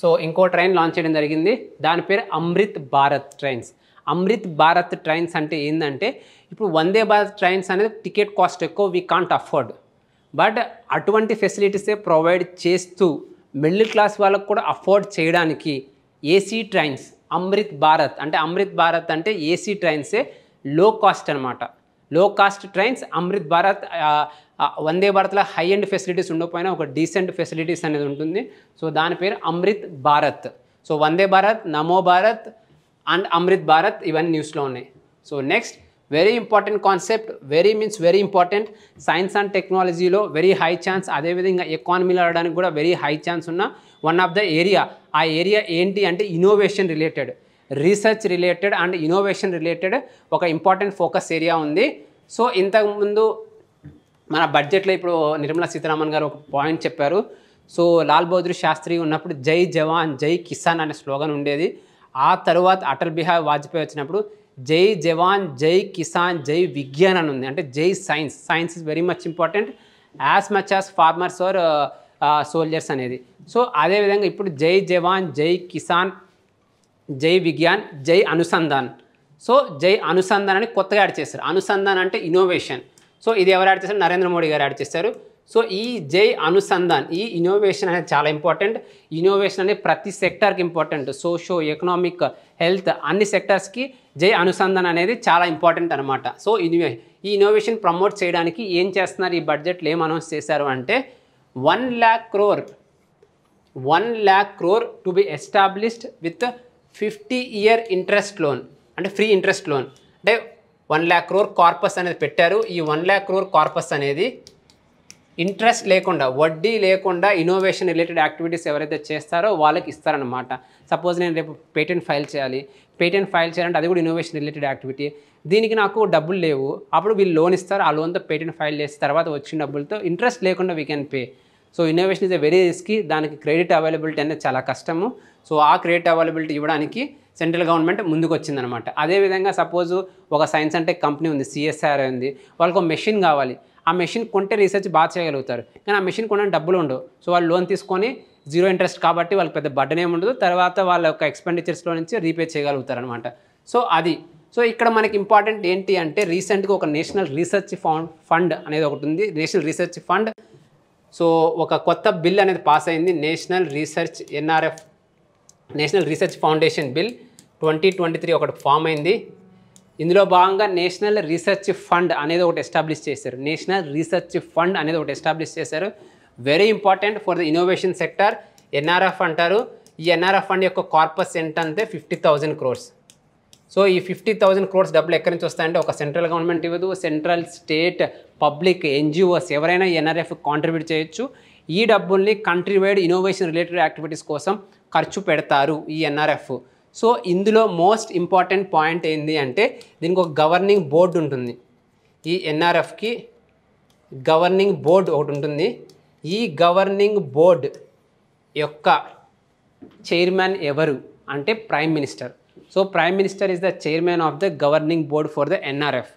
సో ఇంకో ట్రైన్ లాంచ్ చేయడం జరిగింది, దాని పేరు అమృత్ భారత్ ట్రైన్స్. అమృత్ భారత్ ట్రైన్స్ అంటే ఏంటంటే ఇప్పుడు వందే భారత్ ట్రైన్స్ అనేది టికెట్ కాస్ట్ ఎక్కువ, వీ కాంట్ అఫోర్డ్. బట్ అటువంటి ఫెసిలిటీసే ప్రొవైడ్ చేస్తూ మిడిల్ క్లాస్ వాళ్ళకు కూడా అఫోర్డ్ చేయడానికి ఏసీ ట్రైన్స్ అమృత్ భారత్ అంటే ఏసీ ట్రైన్సే లో కాస్ట్ అనమాట. లో కాస్ట్ ట్రైన్స్ అమృత్ భారత్. వందే భారత్లో హై ఎండ్ ఫెసిలిటీస్ ఉండకపోయినా ఒక డీసెంట్ ఫెసిలిటీస్ అనేది ఉంటుంది. సో దాని పేరు Amrit Bharat. So Vande Bharat, Namo Bharat and Amrit Bharat ఇవన్నీ న్యూస్లో ఉన్నాయి. So next very important concept, very important. Science and టెక్నాలజీలో వెరీ హై ఛాన్స్, అదేవిధంగా ఎకానమీలో ఆడడానికి కూడా వెరీ హై ఛాన్స్ ఉన్న వన్ ఆఫ్ ద ఏరియా. ఆ ఏరియా ఏంటి అంటే innovation related. Research related and innovation related ఒక ఇంపార్టెంట్ ఫోకస్ ఏరియా ఉంది. సో ఇంతకుముందు మన బడ్జెట్లో ఇప్పుడు నిర్మలా సీతారామన్ గారు ఒక పాయింట్ చెప్పారు. సో లాల్ బహదూర్ శాస్త్రి ఉన్నప్పుడు జై జవాన్ జై కిసాన్ అనే స్లోగన్ ఉండేది. ఆ తర్వాత అటల్ బిహారీ వాజ్పేయి వచ్చినప్పుడు జై జవాన్ జై కిసాన్ జై విజ్ఞాన్ అని ఉంది. అంటే జై science, science is very much important as much as farmers or soldiers అనేది. సో అదేవిధంగా ఇప్పుడు జై జవాన్ జై కిసాన్ జై విజ్ఞాన్ జై అనుసంధాన్. సో జై అనుసంధాన్ అని కొత్తగా యాడ్ చేశారు. అనుసంధాన్ అంటే ఇన్నోవేషన్. సో ఇది ఎవరు యాడ్ చేశారు? నరేంద్ర మోడీ గారు యాడ్ చేశారు. సో ఈ జై అనుసంధాన్, ఈ ఇన్నోవేషన్ అనేది చాలా ఇంపార్టెంట్. ఇన్నోవేషన్ అనేది ప్రతి సెక్టార్కి ఇంపార్టెంట్. సోషో ఎకనామిక్ హెల్త్ అన్ని సెక్టార్స్కి జై అనుసంధాన్ అనేది చాలా ఇంపార్టెంట్ అనమాట. సో ఈ ఇన్నోవేషన్ ప్రమోట్ చేయడానికి ఏం చేస్తున్నారు? ఈ బడ్జెట్లో ఏం అనౌన్స్ చేశారు అంటే 1 lakh crore to be established with 50-year interest loan, అంటే ఫ్రీ ఇంట్రెస్ట్ లోన్. అంటే 1 lakh crore కార్పస్ అనేది పెట్టారు. ఈ 1 lakh crore కార్పస్ అనేది ఇంట్రెస్ట్ లేకుండా, వడ్డీ లేకుండా ఇన్నోవేషన్ రిలేటెడ్ యాక్టివిటీస్ ఎవరైతే చేస్తారో వాళ్ళకి ఇస్తారనమాట. సపోజ్ నేను రేపు పేటెంట్ ఫైల్ చేయాలంటే అది కూడా ఇన్నోవేషన్ రిలేటెడ్ యాక్టివిటీ. దీనికి నాకు డబ్బులు లేవు, అప్పుడు వీళ్ళు లోన్ ఇస్తారు. ఆ లోన్తో పేటెంట్ ఫైల్ చేసిన తర్వాత వచ్చిన డబ్బులతో ఇంట్రెస్ట్ లేకుండా we can pay. So innovation is a very risky. దానికి క్రెడిట్ అవైలబిలిటీ అనేది చాలా కష్టము. సో ఆ క్రెడిట్ అవైలబిలిటీ ఇవ్వడానికి సెంట్రల్ గవర్నమెంట్ ముందుకు వచ్చిందనమాట. అదేవిధంగా సపోజు ఒక సైన్స్ అండ్ టెక్ కంపెనీ ఉంది, CSIR ఉంది, వాళ్ళకు ఒక మెషిన్ కావాలి. ఆ మెషిన్ కొంటే రీసెర్చ్ బాగా చేయగలుగుతారు, కానీ ఆ మెషిన్ కొనడానికి డబ్బులు ఉండవు. సో వాళ్ళు లోన్ తీసుకొని 0 ఇంట్రెస్ట్ కాబట్టి వాళ్ళకి పెద్ద బర్డెన్ ఏమి ఉండదు. తర్వాత వాళ్ళ యొక్క ఎక్స్పెండిచర్స్లో నుంచి రీపే చేయగలుగుతారు అనమాట. సో అది. సో ఇక్కడ మనకి ఇంపార్టెంట్ ఏంటి అంటే రీసెంట్గా ఒక నేషనల్ రీసెర్చ్ ఫండ్ అనేది ఒకటి ఉంది. National research fund. సో ఒక కొత్త బిల్ అనేది పాస్ అయింది, నేషనల్ రీసెర్చ్ ఫౌండేషన్ బిల్ 2023 ఒకటి ఫామ్ అయింది. ఇందులో భాగంగా నేషనల్ రీసెర్చ్ ఫండ్ అనేది ఒకటి ఎస్టాబ్లిష్ చేశారు. Very important for the innovation sector. NRF అంటారు. ఈ NRF ఫండ్ యొక్క కార్పస్ ఏంటంటే 50,000 crores. సో ఈ 50,000 crores డబ్బులు ఎక్కడి నుంచి వస్తాయంటే ఒక సెంట్రల్ గవర్నమెంట్ ఇవ్వదు, సెంట్రల్, స్టేట్, పబ్లిక్, NGOs ఎవరైనా NRF కాంట్రిబ్యూట్ చేయొచ్చు. ఈ డబ్బుల్ని country wide innovation related activities కోసం ఖర్చు పెడతారు ఈ NRF. సో ఇందులో మోస్ట్ ఇంపార్టెంట్ పాయింట్ ఏంటి అంటే దీనికి ఒక గవర్నింగ్ బోర్డు ఉంటుంది. ఈ NRFకి గవర్నింగ్ బోర్డు ఒకటి ఉంటుంది. ఈ గవర్నింగ్ బోర్డు యొక్క చైర్మన్ ఎవరు అంటే prime minister. So prime minister is the chairman of the governing board for the NRF.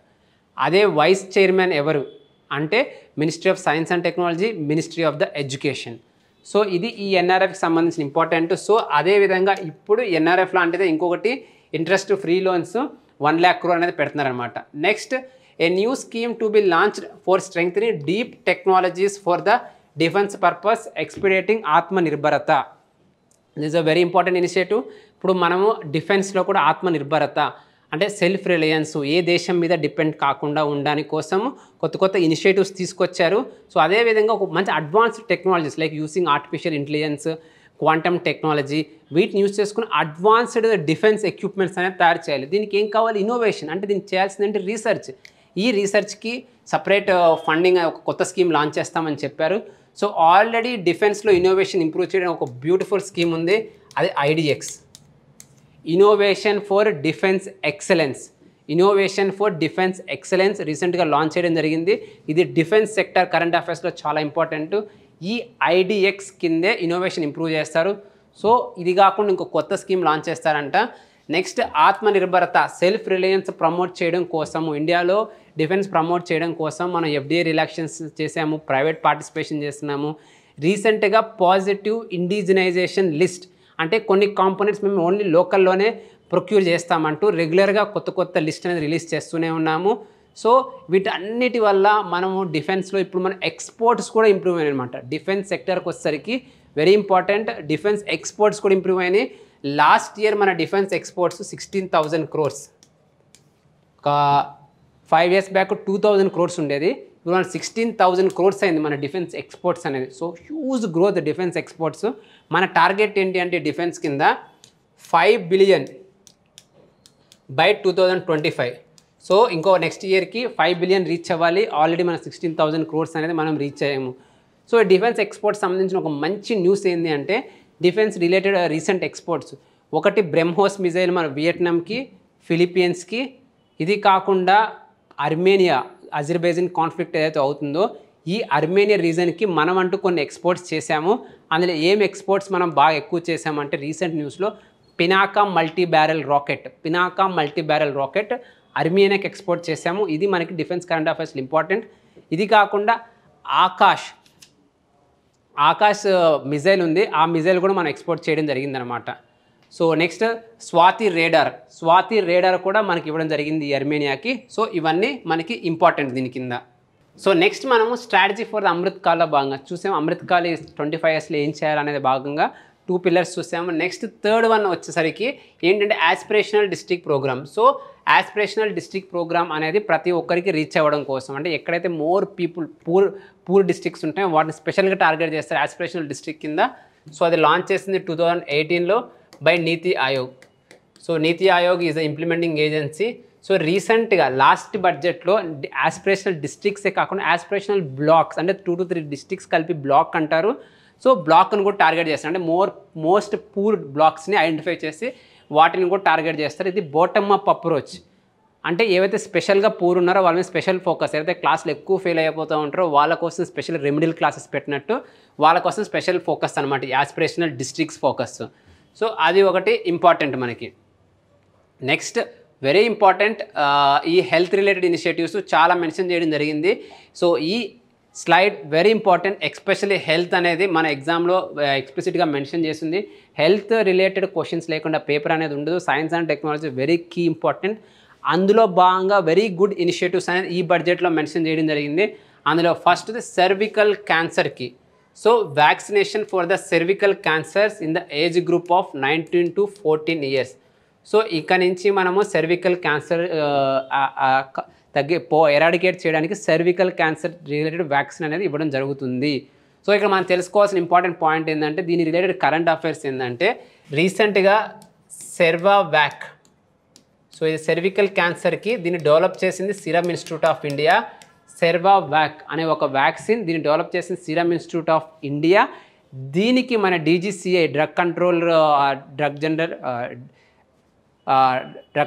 అదే వైస్ చైర్మన్ ఎవరు అంటే ministry of science and technology, ministry of the education. So ఇది ఈ NRFకి సంబంధించిన ఇంపార్టెంట్. సో అదేవిధంగా ఇప్పుడు NRF లాంటిదే ఇంకొకటి interest free loans 1 lakh crore అనేది పెడుతున్నారనమాట. Next, a new scheme to be launched for strengthening deep technologies for the defence purpose expediting Atmanirbharta. This is a very important initiative. ఇప్పుడు మనము డిఫెన్స్లో కూడా ఆత్మనిర్భరత అంటే సెల్ఫ్ రిలయన్స్, ఏ దేశం మీద డిపెండ్ కాకుండా ఉండడానికి కోసం కొత్త ఇనిషియేటివ్స్ తీసుకొచ్చారు. సో అదేవిధంగా ఒక మంచి advanced technologies like using artificial intelligence, quantum technology, వీటిని యూస్ చేసుకుని అడ్వాన్స్డ్ డిఫెన్స్ ఎక్విప్మెంట్స్ అనేది తయారు చేయాలి. దీనికి ఏం కావాలి? ఇన్నోవేషన్. అంటే దీనికి చేయాల్సిందంటే రీసెర్చ్. ఈ రీసెర్చ్కి సపరేట్ ఫండింగ్ ఒక కొత్త స్కీమ్ లాంచ్ చేస్తామని చెప్పారు. సో ఆల్రెడీ డిఫెన్స్లో ఇన్నోవేషన్ ఇంప్రూవ్ చేయడం ఒక బ్యూటిఫుల్ స్కీమ్ ఉంది, అది IDX, innovation for defence excellence. రీసెంట్గా లాంచ్ చేయడం జరిగింది. ఇది డిఫెన్స్ సెక్టర్ కరెంట్ అఫైర్స్లో చాలా ఇంపార్టెంట్. ఈ IDX కిందే ఇన్నోవేషన్ ఇంప్రూవ్ చేస్తారు. సో ఇది కాకుండా ఇంకో కొత్త స్కీమ్ లాంచ్ చేస్తారంట. నెక్స్ట్, ఆత్మనిర్భరత, సెల్ఫ్ రిలయన్స్ ప్రమోట్ చేయడం కోసము, ఇండియాలో డిఫెన్స్ ప్రమోట్ చేయడం కోసం మనం FDI రిలాక్సేషన్స్ చేసాము, ప్రైవేట్ పార్టిసిపేషన్ చేస్తున్నాము. రీసెంట్గా పాజిటివ్ ఇండిజినైజేషన్ లిస్ట్, అంటే కొన్ని కాంపోనెంట్స్ మేము ఓన్లీ లోకల్లోనే ప్రొక్యూర్ చేస్తామంటూ రెగ్యులర్గా కొత్త లిస్ట్ అనేది రిలీజ్ చేస్తూనే ఉన్నాము. సో వీటన్నిటి వల్ల మనము డిఫెన్స్లో ఇప్పుడు మన ఎక్స్పోర్ట్స్ కూడా ఇంప్రూవ్ అయినాయి అనమాట. డిఫెన్స్ సెక్టర్కి వచ్చేసరికి వెరీ ఇంపార్టెంట్, డిఫెన్స్ ఎక్స్పోర్ట్స్ కూడా ఇంప్రూవ్ అయినాయి. లాస్ట్ ఇయర్ మన డిఫెన్స్ ఎక్స్పోర్ట్స్ 16,000 crores. ఒక 5 years బ్యాక్ 2,000 crores ఉండేది. ఇప్పుడు మన 16,000 crores అయింది మన డిఫెన్స్ ఎక్స్పోర్ట్స్ అనేది. So huge growth defence exports. మన టార్గెట్ ఏంటి అంటే డిఫెన్స్ కింద 5 billion బై 2025. సో ఇంకో నెక్స్ట్ ఇయర్కి 5 billion రీచ్ అవ్వాలి. ఆల్రెడీ మన 16,000 crores అనేది మనం రీచ్ అయ్యాము. సో డిఫెన్స్ ఎక్స్పోర్ట్స్ సంబంధించిన ఒక మంచి న్యూస్ ఏంటి అంటే డిఫెన్స్ రిలేటెడ్ రీసెంట్ ఎక్స్పోర్ట్స్ ఒకటి బ్రహ్మోస్ మిజైల్ మన వియట్నాంకి, ఫిలిప్పీన్స్కి, ఇది కాకుండా అర్మేనియా అజర్బైజాన్ కాన్ఫ్లిక్ట్ ఏదైతే అవుతుందో ఈ అర్మేనియా రీజన్కి మనం అంటూ కొన్ని ఎక్స్పోర్ట్స్ చేశాము. అందులో ఏం ఎక్స్పోర్ట్స్ మనం బాగా ఎక్కువ చేసామంటే రీసెంట్ న్యూస్లో పినాకా మల్టీ బ్యారెల్ రాకెట్ అర్మేనియాకి ఎక్స్పోర్ట్ చేశాము. ఇది మనకి డిఫెన్స్ కరెంట్ అఫైర్స్లో ఇంపార్టెంట్. ఇది కాకుండా ఆకాష్ మిజైల్ ఉంది, ఆ మిజైల్ కూడా మనం ఎక్స్పోర్ట్ చేయడం జరిగిందనమాట. సో నెక్స్ట్ స్వాతి రేడార్ కూడా మనకి ఇవ్వడం జరిగింది ఈ అర్మేనియాకి. సో ఇవన్నీ మనకి ఇంపార్టెంట్ దీని కింద. సో నెక్స్ట్ మనము స్ట్రాటజీ ఫర్ ద అమృత్ కాల్లో భాగంగా చూసాము. అమృత్ కాల్ 25 yearsలో ఏం చేయాలనేది భాగంగా 2 pillars చూసాము. నెక్స్ట్ థర్డ్ వన్ వచ్చేసరికి ఏంటంటే aspirational district program. So aspirational district program అనేది ప్రతి ఒక్కరికి రీచ్ అవ్వడం కోసం, అంటే ఎక్కడైతే మోర్ పీపుల్ పూర్ డిస్ట్రిక్ట్స్ ఉంటాయో వాటిని స్పెషల్గా టార్గెట్ చేస్తారు యాస్పిరేషనల్ డిస్ట్రిక్ట్ కింద. సో అది లాంచ్ చేసింది 2018లో by NITI Aayog. So NITI Aayog is the implementing agency. So రీసెంట్గా లాస్ట్ బడ్జెట్లో యాస్పిరేషనల్ డిస్ట్రిక్ట్సే కాకుండా యాస్పిరేషనల్ బ్లాక్స్, అంటే 2 to 3 districts కలిపి బ్లాక్ అంటారు. సో బ్లాక్ను కూడా టార్గెట్ చేస్తారు, అంటే మోస్ట్ పూర్ బ్లాక్స్ని ఐడెంటిఫై చేసి వాటిని కూడా టార్గెట్ చేస్తారు. ఇది బాటమ్ అప్ అప్రోచ్, అంటే ఏవైతే స్పెషల్గా పూర్ ఉన్నారో వాళ్ళ మీద స్పెషల్ ఫోకస్, ఏదైతే క్లాస్లో ఎక్కువ ఫెయిల్ అయిపోతూ ఉంటారో వాళ్ళ కోసం స్పెషల్ రెమెడియల్ క్లాసెస్ పెట్టినట్టు వాళ్ళ కోసం స్పెషల్ ఫోకస్ అనమాట యాస్పిరేషనల్ డిస్ట్రిక్ట్స్ ఫోకస్. సో అది ఒకటి ఇంపార్టెంట్ మనకి. నెక్స్ట్ వెరీ ఇంపార్టెంట్, ఈ హెల్త్ రిలేటెడ్ ఇనిషియేటివ్స్ చాలా మెన్షన్ చేయడం జరిగింది. సో ఈ slide very important, especially health అనేది మన ఎగ్జామ్లో ఎక్స్ప్లిసిట్గా మెన్షన్ చేసింది. హెల్త్ రిలేటెడ్ క్వశ్చన్స్ లేకుండా పేపర్ అనేది ఉండదు. Science and technology very key important. అందులో భాగంగా వెరీ గుడ్ ఇనిషియేటివ్స్ అనేది ఈ బడ్జెట్లో మెన్షన్ చేయడం జరిగింది. అందులో ఫస్ట్ది సర్వికల్ క్యాన్సర్కి. So vaccination for the cervical cancers in the age group of 19 to 14 years. So ఇక్కడ నుంచి మనము సర్వికల్ క్యాన్సర్ ఎరాడికేట్ చేయడానికి సర్వికల్ క్యాన్సర్ రిలేటెడ్ వ్యాక్సిన్ అనేది ఇవ్వడం జరుగుతుంది. సో ఇక్కడ మనం తెలుసుకోవాల్సిన ఇంపార్టెంట్ పాయింట్ ఏంటంటే దీని రిలేటెడ్ కరెంట్ అఫైర్స్ ఏంటంటే రీసెంట్గా సెర్వావ్యాక్, సో ఇది సర్వికల్ క్యాన్సర్కి దీన్ని డెవలప్ చేసింది సీరమ్ ఇన్స్టిట్యూట్ ఆఫ్ ఇండియా. సెర్వావ్యాక్ అనే ఒక వ్యాక్సిన్ దీన్ని డెవలప్ చేసింది సీరమ్ ఇన్స్టిట్యూట్ ఆఫ్ ఇండియా. దీనికి మన DGCA డ్రగ్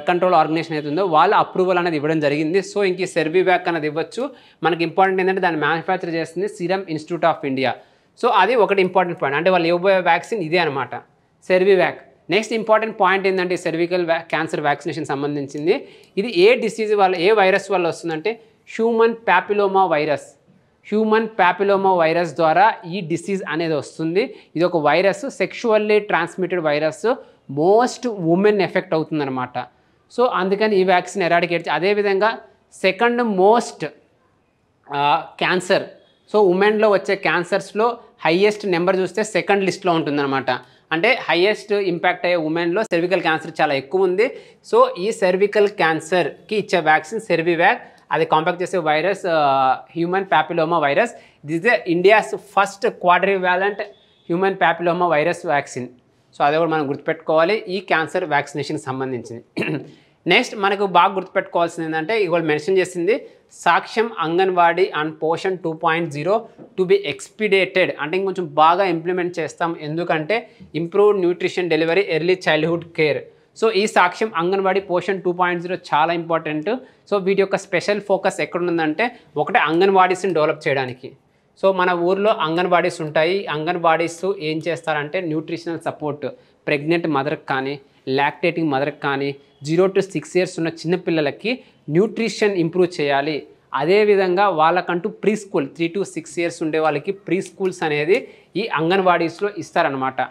కంట్రోల్ ఆర్గనైజేషన్ అయితే ఉందో వాళ్ళ అప్రూవల్ అనేది ఇవ్వడం జరిగింది. సో ఇంక సెర్వివ్యాక్ అనేది ఇవ్వచ్చు. మనకి ఇంపార్టెంట్ ఏంటంటే దాన్ని మ్యానుఫ్యాక్చర్ చేస్తుంది serum institute of India. So అది ఒకటి ఇంపార్టెంట్ పాయింట్, అంటే వాళ్ళు ఇవ్వబోయే వ్యాక్సిన్ ఇదే అనమాట సెర్వివ్యాక్. నెక్స్ట్ ఇంపార్టెంట్ పాయింట్ ఏంటంటే సర్వికల్ క్యాన్సర్ వ్యాక్సినేషన్ సంబంధించింది. ఇది ఏ డిసీజ్ వల్ల, ఏ వైరస్ వల్ల వస్తుందంటే హ్యూమన్ ప్యాపిలోమా వైరస్ ద్వారా ఈ డిసీజ్ అనేది వస్తుంది. ఇది ఒక virus, sexually transmitted virus, most women effect అవుతుందన్నమాట. సో అందుకని ఈ వ్యాక్సిన్ ఎరాడికేట్. అదేవిధంగా సెకండ్ మోస్ట్ క్యాన్సర్, సో ఉమెన్లో వచ్చే క్యాన్సర్స్లో హైయెస్ట్ నెంబర్ చూస్తే సెకండ్ లిస్ట్లో ఉంటుందన్నమాట. అంటే హైయెస్ట్ ఇంపాక్ట్ అయ్యే ఉమెన్లో సర్వికల్ క్యాన్సర్ చాలా ఎక్కువ ఉంది. సో ఈ సర్వికల్ క్యాన్సర్కి ఇచ్చే వ్యాక్సిన్ సెర్వివ్యాక్, అది కాంపాక్ట్ చేసే virus human papilloma virus. This is India's first క్వాడ్రివాలెంట్ human papilloma virus vaccine. So అది కూడా మనం గుర్తుపెట్టుకోవాలి ఈ క్యాన్సర్ వ్యాక్సినేషన్కి సంబంధించింది. నెక్స్ట్ మనకు బాగా గుర్తుపెట్టుకోవాల్సింది ఏంటంటే ఇవాళ మెన్షన్ చేసింది Saksham Anganwadi and Poshan 2.0 to be expedited, అంటే ఇంకొంచెం బాగా ఇంప్లిమెంట్ చేస్తాం. ఎందుకంటే improved nutrition delivery, early childhood care. So ఈ సాక్ష్యం అంగన్వాడీ పోషన్ 2.0 చాలా ఇంపార్టెంట్. సో వీటి యొక్క స్పెషల్ ఫోకస్ ఎక్కడుందంటే ఒకటే అంగన్వాడీస్ని డెవలప్ చేయడానికి. సో మన ఊర్లో అంగన్వాడీస్ ఉంటాయి. అంగన్వాడీస్ ఏం చేస్తారంటే న్యూట్రిషనల్ సపోర్ట్ ప్రెగ్నెంట్ మదర్కి కానీ, లాక్టేటింగ్ మదర్కి కానీ, 0 to 6 years ఉన్న చిన్నపిల్లలకి న్యూట్రిషన్ ఇంప్రూవ్ చేయాలి. అదేవిధంగా వాళ్ళకంటూ ప్రీ స్కూల్ 3 to 6 years ఉండే వాళ్ళకి ప్రీ స్కూల్స్ అనేది ఈ అంగన్వాడీస్లో ఇస్తారనమాట.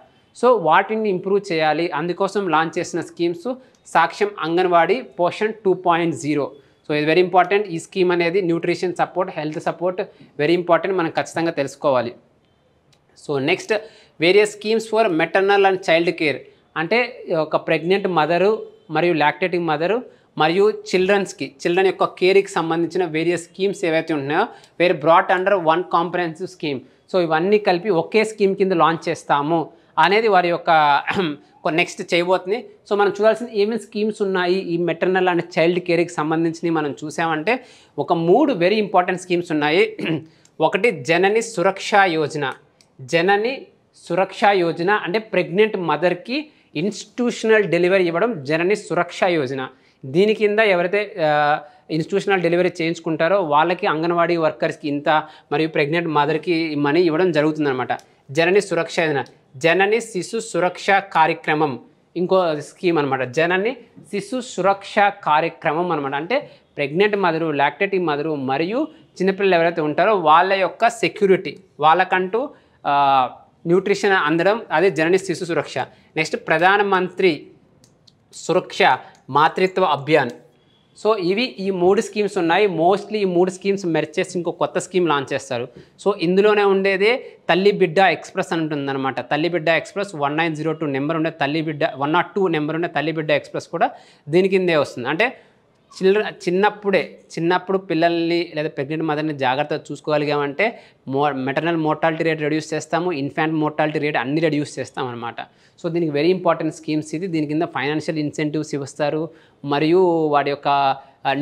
సో వాటిని ఇంప్రూవ్ చేయాలి. అందుకోసం లాంచ్ చేసిన స్కీమ్స్ సాక్ష్యం అంగన్వాడీ పోషన్ 2.0. సో ఇది వెరీ ఇంపార్టెంట్. ఈ స్కీమ్ అనేది nutrition support, health support very important, మనం ఖచ్చితంగా తెలుసుకోవాలి. So next various schemes for maternal and child care, అంటే ఒక ప్రెగ్నెంట్ మదరు మరియు లాక్టేటింగ్ మదరు మరియు చిల్డ్రన్ యొక్క కేర్కి సంబంధించిన వేరియస్ స్కీమ్స్ ఏవైతే ఉన్నాయో వేరే brought under one comprehensive scheme. So ఇవన్నీ కలిపి ఒకే స్కీమ్ కింద లాంచ్ చేస్తాము అనేది వారి యొక్క నెక్స్ట్ చేయబోతుంది. సో మనం చూడాల్సిన ఏమేమి స్కీమ్స్ ఉన్నాయి ఈ మెటర్నల్ అండ్ చైల్డ్ కేర్కి సంబంధించినవి మనం చూసామంటే ఒక 3 వెరీ ఇంపార్టెంట్ స్కీమ్స్ ఉన్నాయి. ఒకటి జనని సురక్ష యోజన. అంటే ప్రెగ్నెంట్ మదర్కి ఇన్స్టిట్యూషనల్ డెలివరీ ఇవ్వడం జనని సురక్ష యోజన. దీని కింద ఎవరైతే ఇన్స్టిట్యూషనల్ డెలివరీ చేయించుకుంటారో వాళ్ళకి అంగన్వాడీ వర్కర్స్కి ఇంత, మరియు ప్రెగ్నెంట్ మదర్కి మనీ ఇవ్వడం జరుగుతుందన్నమాట. జనని సురక్ష యోజన, జనని శిశు సురక్ష కార్యక్రమం ఇంకో స్కీమ్ అనమాట. జనని శిశు సురక్ష కార్యక్రమం అనమాట. అంటే ప్రెగ్నెంట్ మదరు, లాక్టేటింగ్ మదరు మరియు చిన్నపిల్లలు ఎవరైతే ఉంటారో వాళ్ళ యొక్క సెక్యూరిటీ, వాళ్ళకంటూ న్యూట్రిషన్ అందడం, అదే జనని శిశు సురక్ష. నెక్స్ట్ ప్రధానమంత్రి సురక్ష మాతృత్వ అభియాన్. సో ఇవి ఈ 3 స్కీమ్స్ ఉన్నాయి. మోస్ట్లీ ఈ 3 స్కీమ్స్ మెర్జ్ చేసి ఇంకో కొత్త స్కీమ్ లాంచ్ చేస్తారు. సో ఇందులోనే ఉండేదే తల్లి బిడ్డ ఎక్స్ప్రెస్ అని ఉంటుందన్నమాట. తల్లి బిడ్డ ఎక్స్ప్రెస్ 1902 నెంబర్ ఉండే తల్లి బిడ్డ 102 నెంబర్ ఉండే తల్లి బిడ్డ ఎక్స్ప్రెస్ కూడా దీని కిందే వస్తుంది. అంటే చిన్నప్పుడు పిల్లల్ని లేదా ప్రెగ్నెంట్ మదర్ని జాగ్రత్తగా చూసుకోగలిగామంటే మెటర్నల్ మోర్టాలిటీ రేట్ రెడ్యూస్ చేస్తాము, ఇన్ఫాంట్ మోర్టాలిటీ రేట్ అన్ని రెడ్యూస్ చేస్తాం అనమాట. సో దీనికి వెరీ ఇంపార్టెంట్ స్కీమ్స్ ఇది. దీని కింద ఫైనాన్షియల్ ఇన్సెంటివ్స్ ఇస్తారు, మరియు వాడి యొక్క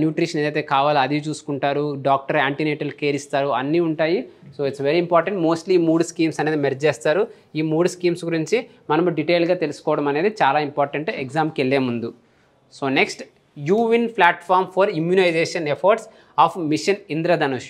న్యూట్రిషన్ ఏదైతే కావాలో అది చూసుకుంటారు, డాక్టర్ యాంటీనేటల్ కేర్ ఇస్తారు, అన్నీ ఉంటాయి. So it's very important. Mostly ఈ 3 స్కీమ్స్ అనేది మెర్జ్ చేస్తారు. ఈ 3 స్కీమ్స్ గురించి మనం డీటెయిల్గా తెలుసుకోవడం అనేది చాలా ఇంపార్టెంట్ ఎగ్జామ్కి వెళ్ళే ముందు. సో నెక్స్ట్, యూవిన్ platform for immunisation efforts of mission Indradhanush.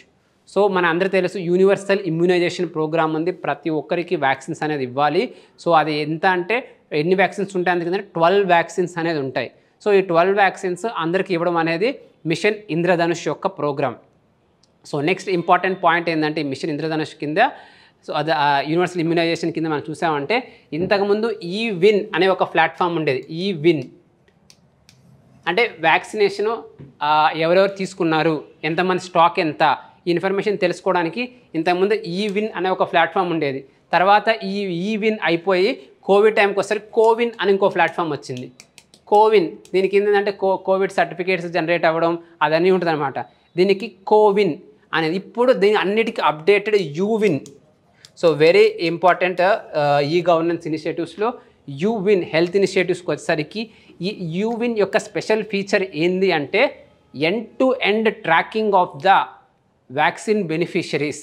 So మన అందరూ తెలుసు యూనివర్సల్ ఇమ్యునైజేషన్ ప్రోగ్రామ్ ఉంది. ప్రతి ఒక్కరికి వ్యాక్సిన్స్ అనేది ఇవ్వాలి. సో అది ఎంత అంటే ఎన్ని వ్యాక్సిన్స్ ఉంటాయి అందుకంటే 12 వ్యాక్సిన్స్ అనేది ఉంటాయి. సో ఈ 12 వ్యాక్సిన్స్ అందరికీ ఇవ్వడం అనేది మిషన్ ఇంద్రధనుష్ యొక్క program. So next important point ఏంటంటే ఈ మిషన్ ఇంద్రధనుష్ కింద, సో అది యూనివర్సల్ ఇమ్యునైజేషన్ కింద మనం చూసామంటే ఇంతకుముందు ఈ విన్ అనే ఒక ప్లాట్ఫామ్ ఉండేది. ఈ విన్ అంటే వ్యాక్సినేషను ఎవరెవరు తీసుకున్నారు, ఎంతమంది స్టాక్ ఎంత, ఈ ఇన్ఫర్మేషన్ తెలుసుకోవడానికి ఇంతకుముందు ఈ విన్ అనే ఒక ప్లాట్ఫామ్ ఉండేది. తర్వాత ఈ విన్ అయిపోయి కోవిడ్ టైంకి వస్తారు కోవిన్ అని ఇంకో ప్లాట్ఫామ్ వచ్చింది. కోవిన్ దీనికి ఏంటంటే కోవిడ్ సర్టిఫికేట్స్ జనరేట్ అవ్వడం అదన్నీ ఉంటుంది అనమాట. దీనికి కోవిన్ అనేది ఇప్పుడు దీని అన్నిటికీ updated యూవిన్. So very important e governance ఇనిషియేటివ్స్లో యూవిన్ health ఇనిషియేటివ్స్కి వచ్చేసరికి ఈ యూవిన్ యొక్క స్పెషల్ ఫీచర్ ఏంది అంటే end to end tracking of the vaccine beneficiaries.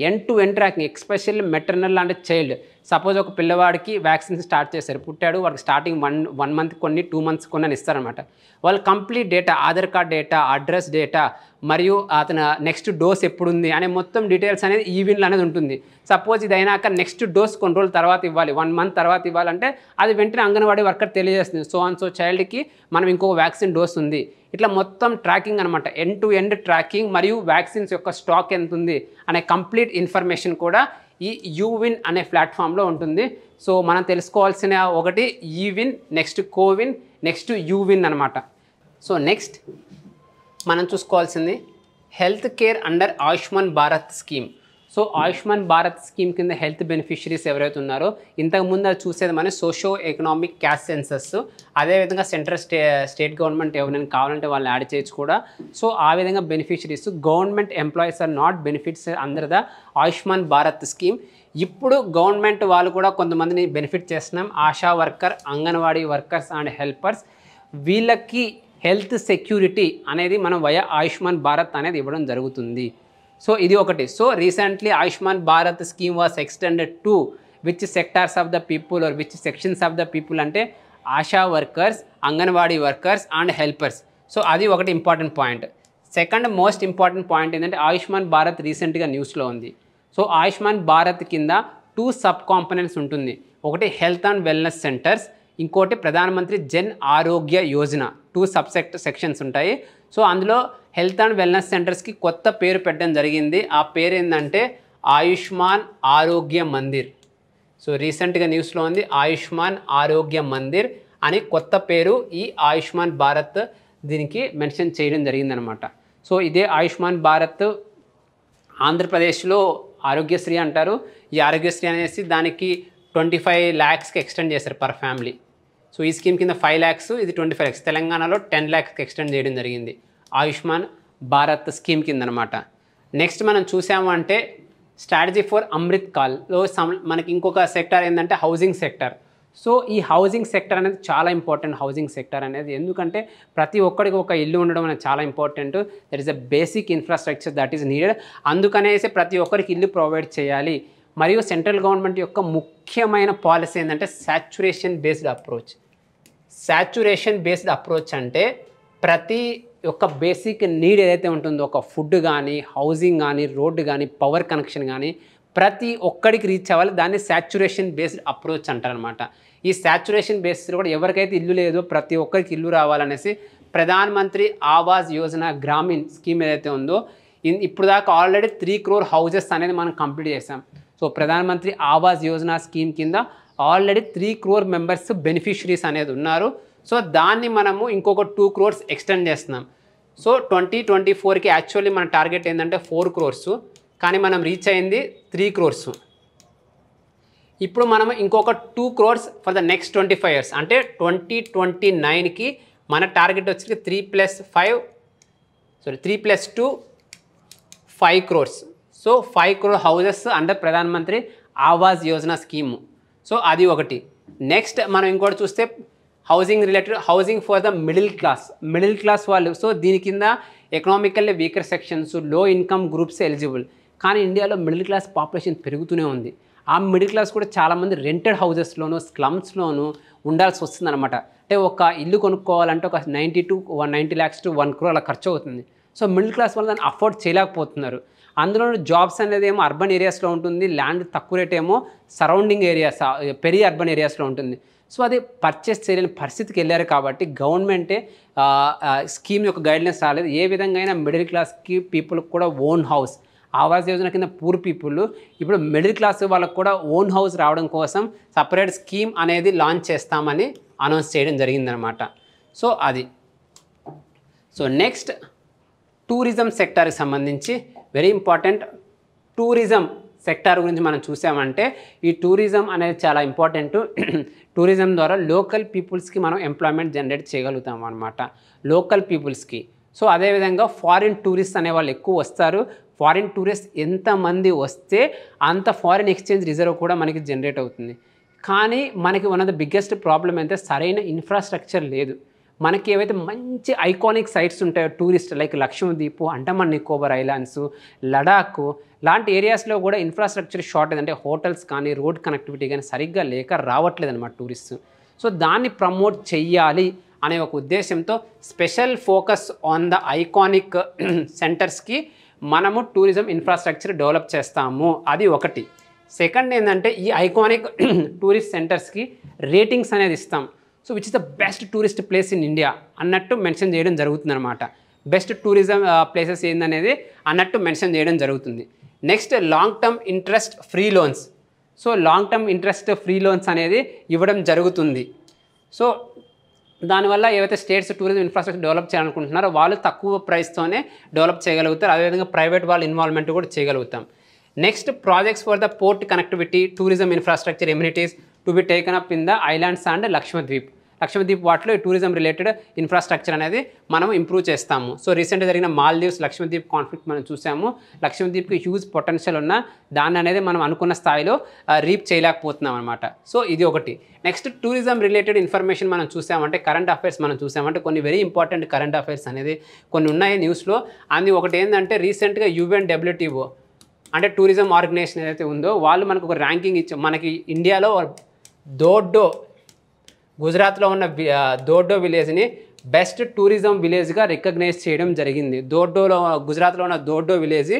End to end tracking, especially maternal and child. Suppose ఒక పిల్లవాడికి వ్యాక్సిన్ స్టార్ట్ చేశారు, పుట్టాడు, వాడికి స్టార్టింగ్ 1 మంత్ కొన్ని 2 మంత్స్ కొన్ని అని ఇస్తారనమాట. వాళ్ళు complete data, Aadhaar card data, address data, మరియు అతను నెక్స్ట్ డోస్ ఎప్పుడుంది అనే మొత్తం డీటెయిల్స్ అనేది ఈవిన్లో అనేది ఉంటుంది. సపోజ్ ఇది అయినాక నెక్స్ట్ డోస్ కొన్ని రోజుల తర్వాత ఇవ్వాలి, 1 మంత్ తర్వాత ఇవ్వాలంటే అది వెంటనే అంగన్వాడీ వర్కర్ తెలియజేస్తుంది. సో చైల్డ్కి మనం ఇంకొక వ్యాక్సిన్ డోస్ ఉంది. ఇట్లా మొత్తం ట్రాకింగ్ అనమాట, ఎండ్ టు ఎండ్ ట్రాకింగ్, మరియు వ్యాక్సిన్స్ యొక్క స్టాక్ ఎంత ఉంది అనే కంప్లీట్ ఇన్ఫర్మేషన్ కూడా ఈ యూవిన్ అనే ప్లాట్ఫామ్లో ఉంటుంది. సో మనం తెలుసుకోవాల్సిన ఒకటి ఈవిన్, నెక్స్ట్ కోవిన్, నెక్స్ట్ యూవిన్ అనమాట. సో నెక్స్ట్ మనం చూసుకోవాల్సింది health care under Ayushman Bharat scheme. So Ayushman Bharat scheme కింద హెల్త్ బెనిఫిషరీస్ ఎవరైతే ఉన్నారో ఇంతకుముందు అది చూసేది మన సోషో ఎకనామిక్ క్యాస్ట్ సెన్సస్, అదేవిధంగా సెంట్రల్ స్టేట్ గవర్నమెంట్ ఎవరైనా కావాలంటే వాళ్ళు యాడ్ చేయొచ్చు కూడా. సో ఆ విధంగా beneficiaries government employees or not benefits under the Ayushman Bharat scheme. ఇప్పుడు గవర్నమెంట్ వాళ్ళు కూడా కొంతమందిని బెనిఫిట్ చేస్తున్నాం. ASHA worker, anganwadi workers and helpers, వీళ్ళకి హెల్త్ సెక్యూరిటీ అనేది మనం వయా ఆయుష్మాన్ భారత్ అనేది ఇవ్వడం జరుగుతుంది. సో ఇది ఒకటి. So recently Ayushman Bharat scheme was extended to which sectors of the people or which sections of the people అంటే ASHA workers, Anganwadi workers and helpers. So అది ఒకటి important point. Second most important point ఏంటంటే ఆయుష్మాన్ భారత్ రీసెంట్గా న్యూస్లో ఉంది. సో ఆయుష్మాన్ భారత్ కింద 2 సబ్ కాంపోనెంట్స్ ఉంటుంది. ఒకటి హెల్త్ అండ్ వెల్నెస్ సెంటర్స్, ఇంకోటి ప్రధానమంత్రి జన్ ఆరోగ్య యోజన. 2 సెక్షన్స్ ఉంటాయి. సో అందులో హెల్త్ అండ్ వెల్నెస్ సెంటర్స్కి కొత్త పేరు పెట్టడం జరిగింది. ఆ పేరు ఏంటంటే ఆయుష్మాన్ ఆరోగ్య మందిర్. సో రీసెంట్గా న్యూస్లో ఉంది ఆయుష్మాన్ ఆరోగ్య మందిర్ అని కొత్త పేరు ఈ ఆయుష్మాన్ భారత్ దీనికి మెన్షన్ చేయడం జరిగిందనమాట. సో ఇదే ఆయుష్మాన్ భారత్ ఆంధ్రప్రదేశ్లో ఆరోగ్యశ్రీ అంటారు. ఈ ఆరోగ్యశ్రీ అనేసి దానికి 25 lakhsకి ఎక్స్టెండ్ చేశారు పర్ ఫ్యామిలీ. సో ఈ స్కీమ్ కింద 5 lakhs, ఇది 25 lakhs. తెలంగాణలో 10 lakhsకి ఎక్స్టెండ్ చేయడం జరిగింది ఆయుష్మాన్ భారత్ స్కీమ్ కింద అనమాట. నెక్స్ట్ మనం చూసాము అంటే స్ట్రాటజీ ఫర్ అమృత్ కాల్లో మనకి ఇంకొక సెక్టర్ ఏంటంటే హౌసింగ్ సెక్టర్. సో ఈ హౌసింగ్ సెక్టర్ అనేది చాలా ఇంపార్టెంట్. హౌసింగ్ సెక్టర్ అనేది ఎందుకంటే ప్రతి ఒక్కరికి ఒక ఇల్లు ఉండడం అనేది చాలా important. That is a basic infrastructure that is needed. అందుకనేసి ప్రతి ఒక్కరికి ఇల్లు ప్రొవైడ్ చేయాలి. మరియు సెంట్రల్ గవర్నమెంట్ యొక్క ముఖ్యమైన పాలసీ ఏంటంటే saturation based approach. Saturation based approach అంటే ప్రతి ఒక్క బేసిక్ నీడ్ ఏదైతే ఉంటుందో, ఒక ఫుడ్ కానీ, హౌసింగ్ కానీ, రోడ్డు కానీ, పవర్ కనెక్షన్ కానీ ప్రతి ఒక్కడికి రీచ్ అవ్వాలి. దాన్ని సాచురేషన్ బేస్డ్ అప్రోచ్ అంటారనమాట. ఈ సాచురేషన్ బేస్డ్ కూడా ఎవరికైతే ఇల్లు లేదో ప్రతి ఒక్కరికి ఇల్లు రావాలనేసి ప్రధాన్ మంత్రి ఆవాస్ యోజన గ్రామీణ్ స్కీమ్ ఏదైతే ఉందో ఇప్పుడు దాకా ఆల్రెడీ 3 crore హౌజెస్ అనేది మనం కంప్లీట్ చేసాం. సో ప్రధాన్ మంత్రి ఆవాస్ యోజన స్కీమ్ కింద ఆల్రెడీ 3 crore మెంబర్స్ బెనిఫిషరీస్ అనేది ఉన్నారు. సో దాన్ని మనము ఇంకొక 2 crores ఎక్స్టెండ్ చేస్తున్నాం. సో 2024కి యాక్చువల్లీ మన టార్గెట్ ఏంటంటే 4 crores, కానీ మనం రీచ్ అయింది 3 crores. ఇప్పుడు మనం ఇంకొక 2 crores for the next 25 years అంటే 2029కి మన టార్గెట్ వచ్చి 3 + 2 5 crores. So 5 crore houses under Pradhan Mantri Awas Yojana scheme. So అది ఒకటి. నెక్స్ట్ మనం ఇంకోటి చూస్తే housing related, housing for the middle class వాళ్ళు. సో దీని కింద ఎకనామికల్లీ వీకర్ సెక్షన్స్, లో ఇన్కమ్ గ్రూప్స్ ఎలిజిబుల్. కానీ ఇండియాలో మిడిల్ క్లాస్ పాపులేషన్ పెరుగుతూనే ఉంది. ఆ మిడిల్ క్లాస్ కూడా చాలామంది రెంటెడ్ హౌజెస్లోనూ, స్లమ్స్లోనూ ఉండాల్సి వస్తుందన్నమాట. అంటే ఒక ఇల్లు కొనుక్కోవాలంటే ఒక 90 lakhs to 1 crore అలా ఖర్చు అవుతుంది. సో మిడిల్ క్లాస్ వాళ్ళు దాన్ని అఫోర్డ్ చేయలేకపోతున్నారు. అందులో జాబ్స్ అనేది ఏమో అర్బన్ ఏరియాస్లో ఉంటుంది, ల్యాండ్ తక్కువ రేట్ ఏమో సరౌండింగ్ ఏరియాస్, పెరి అర్బన్ ఏరియాస్లో ఉంటుంది. సో అది పర్చేస్ చేయలేని పరిస్థితికి వెళ్ళారు. కాబట్టి గవర్నమెంటే స్కీమ్ యొక్క గైడ్లైన్స్ రాలేదు. ఏ విధంగా అయినా మిడిల్ క్లాస్కి పీపుల్కి కూడా ఓన్ హౌస్, ఆవాస్ యోజన కింద పూర్ పీపుల్ ఇప్పుడు మిడిల్ క్లాస్ వాళ్ళకు కూడా ఓన్ హౌస్ రావడం కోసం సపరేట్ స్కీమ్ అనేది లాంచ్ చేస్తామని అనౌన్స్ చేయడం జరిగిందనమాట. సో అది. సో నెక్స్ట్ టూరిజం సెక్టార్కి సంబంధించి వెరీ ఇంపార్టెంట్. టూరిజం సెక్టార్ గురించి మనం చూసామంటే ఈ టూరిజం అనేది చాలా ఇంపార్టెంట్. టూరిజం ద్వారా లోకల్ పీపుల్స్కి మనం ఎంప్లాయ్మెంట్ జనరేట్ చేయగలుగుతాం అనమాట, లోకల్ పీపుల్స్కి. సో అదేవిధంగా ఫారిన్ టూరిస్ట్ అనే వాళ్ళు ఎక్కువ వస్తారు. ఫారిన్ టూరిస్ట్ ఎంతమంది వస్తే అంత ఫారిన్ ఎక్స్చేంజ్ రిజర్వ్ కూడా మనకి జనరేట్ అవుతుంది. కానీ మనకి one of the biggest problem అయితే సరైన ఇన్ఫ్రాస్ట్రక్చర్ లేదు. మనకి ఏవైతే మంచి ఐకానిక్ సైట్స్ ఉంటాయో tourist, like Lakshadweep, Andaman Nicobar islands, Ladakh లాంటి ఏరియాస్లో కూడా ఇన్ఫ్రాస్ట్రక్చర్ షార్టేజ్, అంటే హోటల్స్ కానీ, రోడ్ కనెక్టివిటీ కానీ సరిగ్గా లేక రావట్లేదు అనమాట టూరిస్ట్. సో దాన్ని ప్రమోట్ చెయ్యాలి అనే ఒక ఉద్దేశంతో special focus on the iconic సెంటర్స్కి మనము టూరిజం ఇన్ఫ్రాస్ట్రక్చర్ డెవలప్ చేస్తాము. అది ఒకటి. సెకండ్ ఏంటంటే ఈ ఐకానిక్ టూరిస్ట్ సెంటర్స్కి రేటింగ్స్ అనేది ఇస్తాం. So which is the best tourist place in India అన్నట్టు మెన్షన్ చేయడం జరుగుతుంది అనమాట. బెస్ట్ టూరిజం ప్లేసెస్ ఏందనేది అన్నట్టు మెన్షన్ చేయడం జరుగుతుంది. Next long term interest free loans. So long term interest free loans అనేది ఇవ్వడం జరుగుతుంది. సో దానివల్ల ఏవైతే స్టేట్స్ టూరిజం ఇన్ఫ్రాస్ట్రక్చర్ డెవలప్ చేయాలనుకుంటున్నారో వాళ్ళు తక్కువ ప్రైస్తోనే డెవలప్ చేయగలుగుతారు. అదేవిధంగా ప్రైవేట్ వాళ్ళ ఇన్వాల్వ్మెంట్ కూడా చేయగలుగుతాం. Next projects for the port connectivity, tourism infrastructure amenities to be taken up in the islands and Lakshadweep వాటిలో టూరిజం రిలేటెడ్ ఇన్ఫ్రాస్ట్రక్చర్ అనేది మనం ఇంప్రూవ్ చేస్తాము. సో రీసెంట్గా జరిగిన మాల్దీవ్స్ లక్షద్వీప్ కాన్ఫ్లిక్ట్ మనం చూసాము. లక్షద్వీప్కి హ్యూజ్ పొటెన్షియల్ ఉన్న దాన్ని అనేది మనం అనుకున్న స్థాయిలో రీప్ చేయలేకపోతున్నాం అనమాట. సో ఇది ఒకటి. నెక్స్ట్ టూరిజం రిలేటెడ్ ఇన్ఫర్మేషన్ మనం చూసామంటే, కరెంట్ అఫైర్స్ మనం చూసామంటే కొన్ని వెరీ ఇంపార్టెంట్ కరెంట్ అఫైర్స్ అనేది కొన్ని ఉన్నాయి న్యూస్లో. అది ఒకటి ఏంటంటే రీసెంట్గా UNWTO అంటే టూరిజం ఆర్గనైజేషన్ ఏదైతే ఉందో వాళ్ళు మనకు ఒక ర్యాంకింగ్ ఇచ్చాం. మనకి ఇండియాలో దోడ్డో, గుజరాత్లో ఉన్న దోడ్డో విలేజ్ని బెస్ట్ టూరిజం విలేజ్గా రికగ్నైజ్ చేయడం జరిగింది. గుజరాత్లో ఉన్న దోడ్డో విలేజ్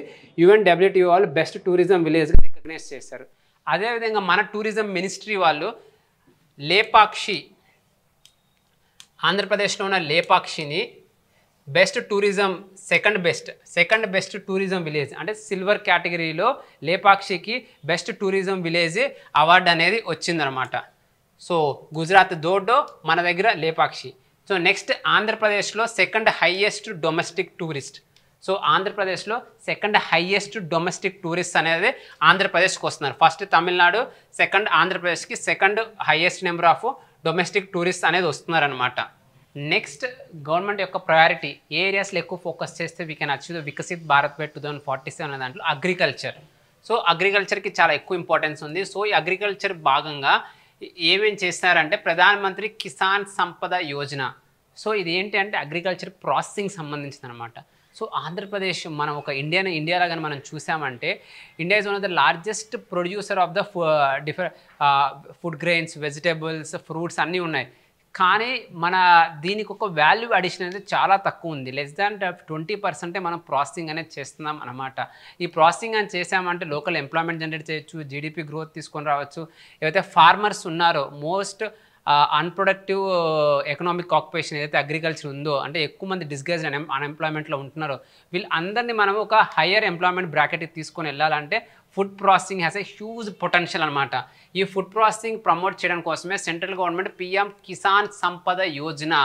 UNWTO వాళ్ళు బెస్ట్ టూరిజం విలేజ్గా రికగ్నైజ్ చేశారు. అదేవిధంగా మన టూరిజం మినిస్ట్రీ వాళ్ళు లేపాక్షి, ఆంధ్రప్రదేశ్లో ఉన్న లేపాక్షిని best tourism second best tourism village అంటే సిల్వర్ కేటగిరీలో లేపాక్షికి బెస్ట్ టూరిజం విలేజ్ అవార్డు అనేది వచ్చిందనమాట. సో గుజరాత్ దోడ్డో, మన దగ్గర లేపాక్షి. సో నెక్స్ట్ ఆంధ్రప్రదేశ్లో second highest domestic tourist. So ఆంధ్రప్రదేశ్లో సెకండ్ హైయెస్ట్ డొమెస్టిక్ టూరిస్ట్ అనేది ఆంధ్రప్రదేశ్కి వస్తున్నారు. ఫస్ట్ తమిళనాడు, సెకండ్ ఆంధ్రప్రదేశ్కి second highest number of domestic tourist అనేది వస్తున్నారనమాట. నెక్స్ట్ గవర్నమెంట్ యొక్క ప్రయారిటీ ఏ ఏరియాస్లో ఎక్కువ ఫోకస్ చేస్తే we can achieve Viksit Bharat by 2047 అనే దాంట్లో అగ్రికల్చర్. సో అగ్రికల్చర్కి చాలా ఎక్కువ ఇంపార్టెన్స్ ఉంది. సో ఈ అగ్రికల్చర్ భాగంగా ఏమేం చేస్తారంటే ప్రధాన మంత్రి కిసాన్ సంపద యోజన. సో ఇది ఏంటి అంటే అగ్రికల్చర్ ప్రాసెసింగ్ సంబంధించింది అనమాట. సో ఆంధ్రప్రదేశ్ మనం ఒక ఇండియాలో కానీ మనం చూసామంటే India is one of the largest producer of the different food grains, vegetables, fruits అన్నీ ఉన్నాయి. కానీ మన దీనికి ఒక వాల్యూ అడిషన్ అనేది చాలా తక్కువ ఉంది. లెస్ దాన్ 20% మనం ప్రాసెసింగ్ అనేది చేస్తున్నాం అనమాట. ఈ ప్రాసెసింగ్ అని చేసామంటే లోకల్ ఎంప్లాయ్మెంట్ జనరేట్ చేయొచ్చు, జీడిపి గ్రోత్ తీసుకొని రావచ్చు. ఏవైతే ఫార్మర్స్ ఉన్నారో మోస్ట్ అన్ప్రొడక్టివ్ ఎకనామిక్ ఆక్యుపేషన్ ఏదైతే అగ్రికల్చర్ ఉందో, అంటే ఎక్కువ మంది డిస్గైజ్డ్ అన్ఎంప్లాయ్మెంట్లో ఉంటున్నారో వీళ్ళందరినీ మనం ఒక హయ్యర్ ఎంప్లాయ్మెంట్ బ్రాకెట్కి తీసుకొని వెళ్ళాలంటే food processing has a huge potential అనమాట. ఈ ఫుడ్ ప్రాసెసింగ్ ప్రమోట్ చేయడం కోసమే central government PM Kisan Sampada Yojana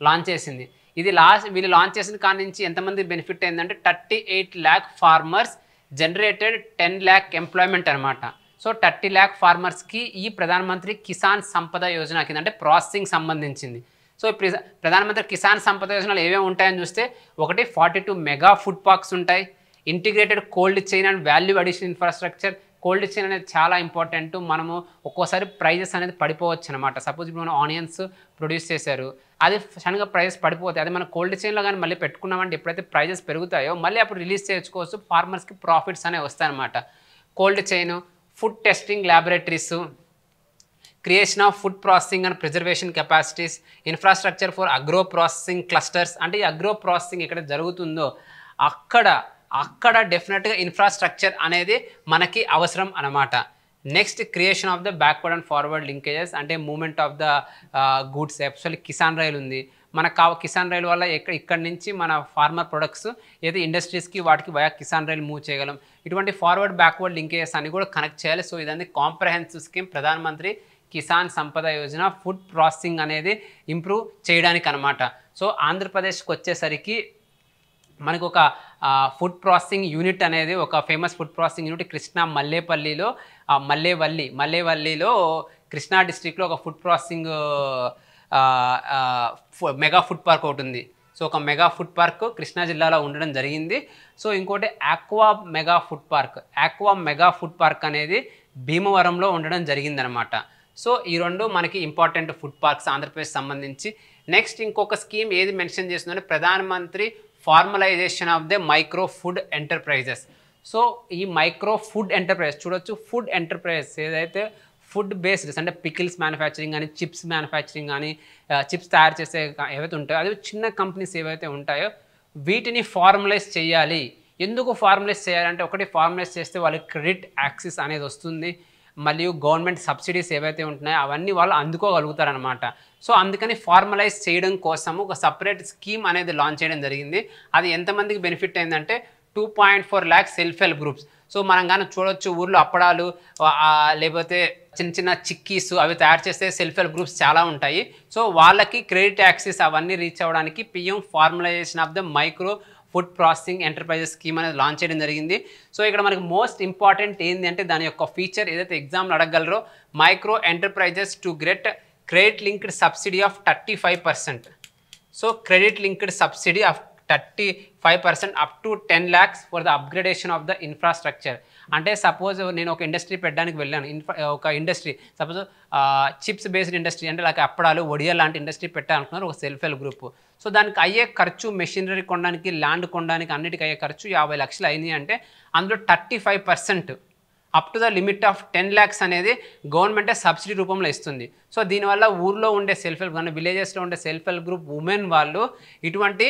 launch చేసింది. ఇది వీళ్ళు లాంచ్ చేసిన కాడి నుంచి ఎంతమంది బెనిఫిట్ అయిందంటే 38 lakh farmers generated 10 lakh employment అనమాట. సో 30 lakh ఫార్మర్స్కి ఈ ప్రధానమంత్రి కిసాన్ సంపద యోజన కింద అంటే ప్రాసెసింగ్ సంబంధించింది. సో ప్రధానమంత్రి కిసాన్ సంపద యోజనలో ఏమేమి ఉంటాయని చూస్తే ఒకటి 42 మెగా ఫుడ్ పార్క్స్ ఉంటాయి, integrated cold chain and value addition infrastructure. Cold chain అనేది చాలా ఇంపార్టెంట్. మనము ఒక్కోసారి ప్రైజెస్ అనేది పడిపోవచ్చు అనమాట. సపోజ్ ఇప్పుడు మనం ఆనియన్స్ ప్రొడ్యూస్ చేశారు, అది సడన్గా ప్రైజెస్ పడిపోతాయి. అది మన కోల్డ్ చైన్లో కానీ మళ్ళీ పెట్టుకున్నామంటే ఎప్పుడైతే ప్రైజెస్ పెరుగుతాయో మళ్ళీ అప్పుడు రిలీజ్ చేసుకోవచ్చు, ఫార్మర్స్కి ప్రాఫిట్స్ అనేవి వస్తాయి అనమాట. Cold chain, food testing laboratories, creation of food processing and preservation capacities, infrastructure for agro processing clusters. అంటే ఈ అగ్రో ప్రాసెసింగ్ ఎక్కడ జరుగుతుందో అక్కడ డెఫినెట్గా ఇన్ఫ్రాస్ట్రక్చర్ అనేది మనకి అవసరం అన్నమాట. Next creation of the backward and forward linkages, అంటే movement of the goods. Especially Kisan rail ఉంది మనకు. కిసాన్ రైలు వల్ల ఇక్కడ నుంచి మన ఫార్మర్ ప్రొడక్ట్స్ ఏదైతే ఇండస్ట్రీస్కి వాటికి వయా కిసాన్ రైలు మూవ్ చేయగలం. ఇటువంటి ఫార్వర్డ్ బ్యాక్వర్డ్ లింకేజెస్ అన్ని కూడా కనెక్ట్ చేయాలి. సో ఇదంతా కాంప్రహెన్సివ్ స్కీమ్ ప్రధానమంత్రి కిసాన్ సంపద యోజన ఫుడ్ ప్రాసెసింగ్ అనేది ఇంప్రూవ్ చేయడానికి అనమాట. సో ఆంధ్రప్రదేశ్కి వచ్చేసరికి మనకు ఒక ఫుడ్ ప్రాసెసింగ్ యూనిట్ అనేది, ఒక famous food processing unit Krishna మల్లేపల్లిలో మల్లేవల్లిలో కృష్ణా డిస్ట్రిక్ట్లో ఒక food processing mega food park ఒకటి ఉంది. సో ఒక మెగా ఫుడ్ పార్క్ కృష్ణా జిల్లాలో ఉండడం జరిగింది. సో ఇంకోటి ఆక్వా మెగా ఫుడ్ పార్క్ అనేది భీమవరంలో ఉండడం జరిగిందనమాట. సో ఈ రెండు మనకి ఇంపార్టెంట్ ఫుడ్ పార్క్స్ ఆంధ్రప్రదేశ్ సంబంధించి. నెక్స్ట్ ఇంకొక స్కీమ్ ఏది మెన్షన్ చేస్తుందంటే ప్రధానమంత్రి formalisation of the micro food enterprises. So ఈ మైక్రో ఫుడ్ ఎంటర్ప్రైజెస్ చూడొచ్చు. ఫుడ్ ఎంటర్ప్రైజెస్ ఏదైతే ఫుడ్ బేస్డ్ అంటే పికిల్స్ మ్యానుఫ్యాక్చరింగ్ కానీ, చిప్స్ మ్యానుఫ్యాక్చరింగ్ కానీ, చిప్స్ తయారు చేసే ఏవైతే ఉంటాయో అది చిన్న కంపెనీస్ ఏవైతే ఉంటాయో వీటిని ఫార్మలైజ్ చేయాలి. ఎందుకు ఫార్మలైజ్ చేయాలంటే ఒకటి ఫార్మలైజ్ చేస్తే వాళ్ళకి క్రెడిట్ యాక్సెస్ అనేది వస్తుంది, మరియు గవర్నమెంట్ సబ్సిడీస్ ఏవైతే ఉంటున్నాయో అవన్నీ వాళ్ళు అందుకోగలుగుతారనమాట. సో అందుకని ఫార్మలైజ్ చేయడం కోసం ఒక సపరేట్ స్కీమ్ అనేది లాంచ్ చేయడం జరిగింది. అది ఎంతమందికి బెనిఫిట్ అయిందంటే 2.4 lakhs self help groups. So మనం కానీ చూడొచ్చు ఊర్లో అప్పడాలు లేకపోతే చిన్న చిన్న చిక్కీస్ అవి తయారు చేస్తే సెల్ఫ్ హెల్ప్ గ్రూప్స్ చాలా ఉంటాయి. సో వాళ్ళకి క్రెడిట్ యాక్సెస్ అవన్నీ రీచ్ అవ్వడానికి PM formalisation of the micro food processing enterprises scheme అనేది లాంచ్ చేయడం జరిగింది. సో ఇక్కడ మనకి మోస్ట్ ఇంపార్టెంట్ ఏంటి అంటే దాని యొక్క ఫీచర్ ఏదైతే ఎగ్జామ్లో అడగగలరో, micro enterprises to get credit linked subsidy of 35%. So credit linked subsidy of 35% up to 10 lakhs for the upgradation of the infrastructure. అంటే సపోజ్ నేను ఒక ఇండస్ట్రీ పెట్టడానికి వెళ్ళాను, ఒక industry suppose chips based industry అంటే లైక్ అప్పడాలు, వడియా లాంటి ఇండస్ట్రీ పెట్టాలనుకున్నారు ఒక సెల్ఫ్ హెల్ప్ గ్రూప్. సో దానికి అయ్యే ఖర్చు, మెషినరీ కొనడానికి, ల్యాండ్ కొనడానికి అన్నిటికీ అయ్యే ఖర్చు 50 లక్షలు అయింది అంటే అందులో 35% up to the limit of 10 lakhs అనేది గవర్నమెంటే సబ్సిడీ రూపంలో ఇస్తుంది. సో దీనివల్ల ఊర్లో ఉండే సెల్ఫ్ హెల్ప్ కానీ విలేజెస్లో ఉండే సెల్ఫ్ హెల్ప్ గ్రూప్ ఉమెన్ వాళ్ళు ఇటువంటి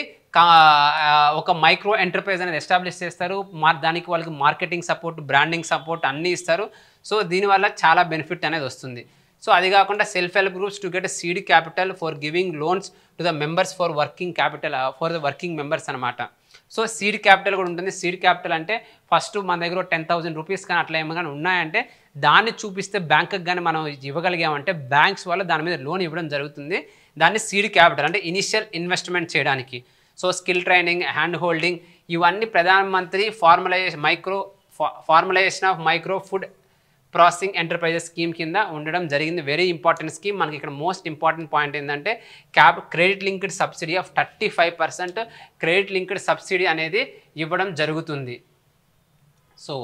ఒక మైక్రో ఎంటర్ప్రైజ్ అనేది ఎస్టాబ్లిష్ చేస్తారు. దానికి వాళ్ళకి మార్కెటింగ్ సపోర్ట్, బ్రాండింగ్ సపోర్ట్ అన్నీ ఇస్తారు. సో దీనివల్ల చాలా బెనిఫిట్ అనేది వస్తుంది. సో అది కాకుండా self help groups to get seed capital for giving loans to the members for working capital for the working members అనమాట. సో సీడ్ క్యాపిటల్ కూడా ఉంటుంది. సీడ్ క్యాపిటల్ అంటే ఫస్ట్ మన దగ్గర 10,000 రూపీస్ కానీ అట్లా ఏమైనా ఉన్నాయంటే దాన్ని చూపిస్తే బ్యాంకుకి కానీ మనం ఇవ్వగలిగామంటే బ్యాంక్స్ వల్ల దాని మీద లోన్ ఇవ్వడం జరుగుతుంది. దాన్ని సీడ్ క్యాపిటల్ అంటే ఇనిషియల్ ఇన్వెస్ట్మెంట్ చేయడానికి. So skill training, hand holding ఇవన్నీ ప్రధానమంత్రి formalisation of micro food processing enterprises scheme కింద ఉండడం జరిగింది. Very important scheme. మనకి ఇక్కడ మోస్ట్ ఇంపార్టెంట్ పాయింట్ ఏంటంటే credit linked subsidy of 35% credit linked subsidy అనేది ఇవ్వడం జరుగుతుంది. సో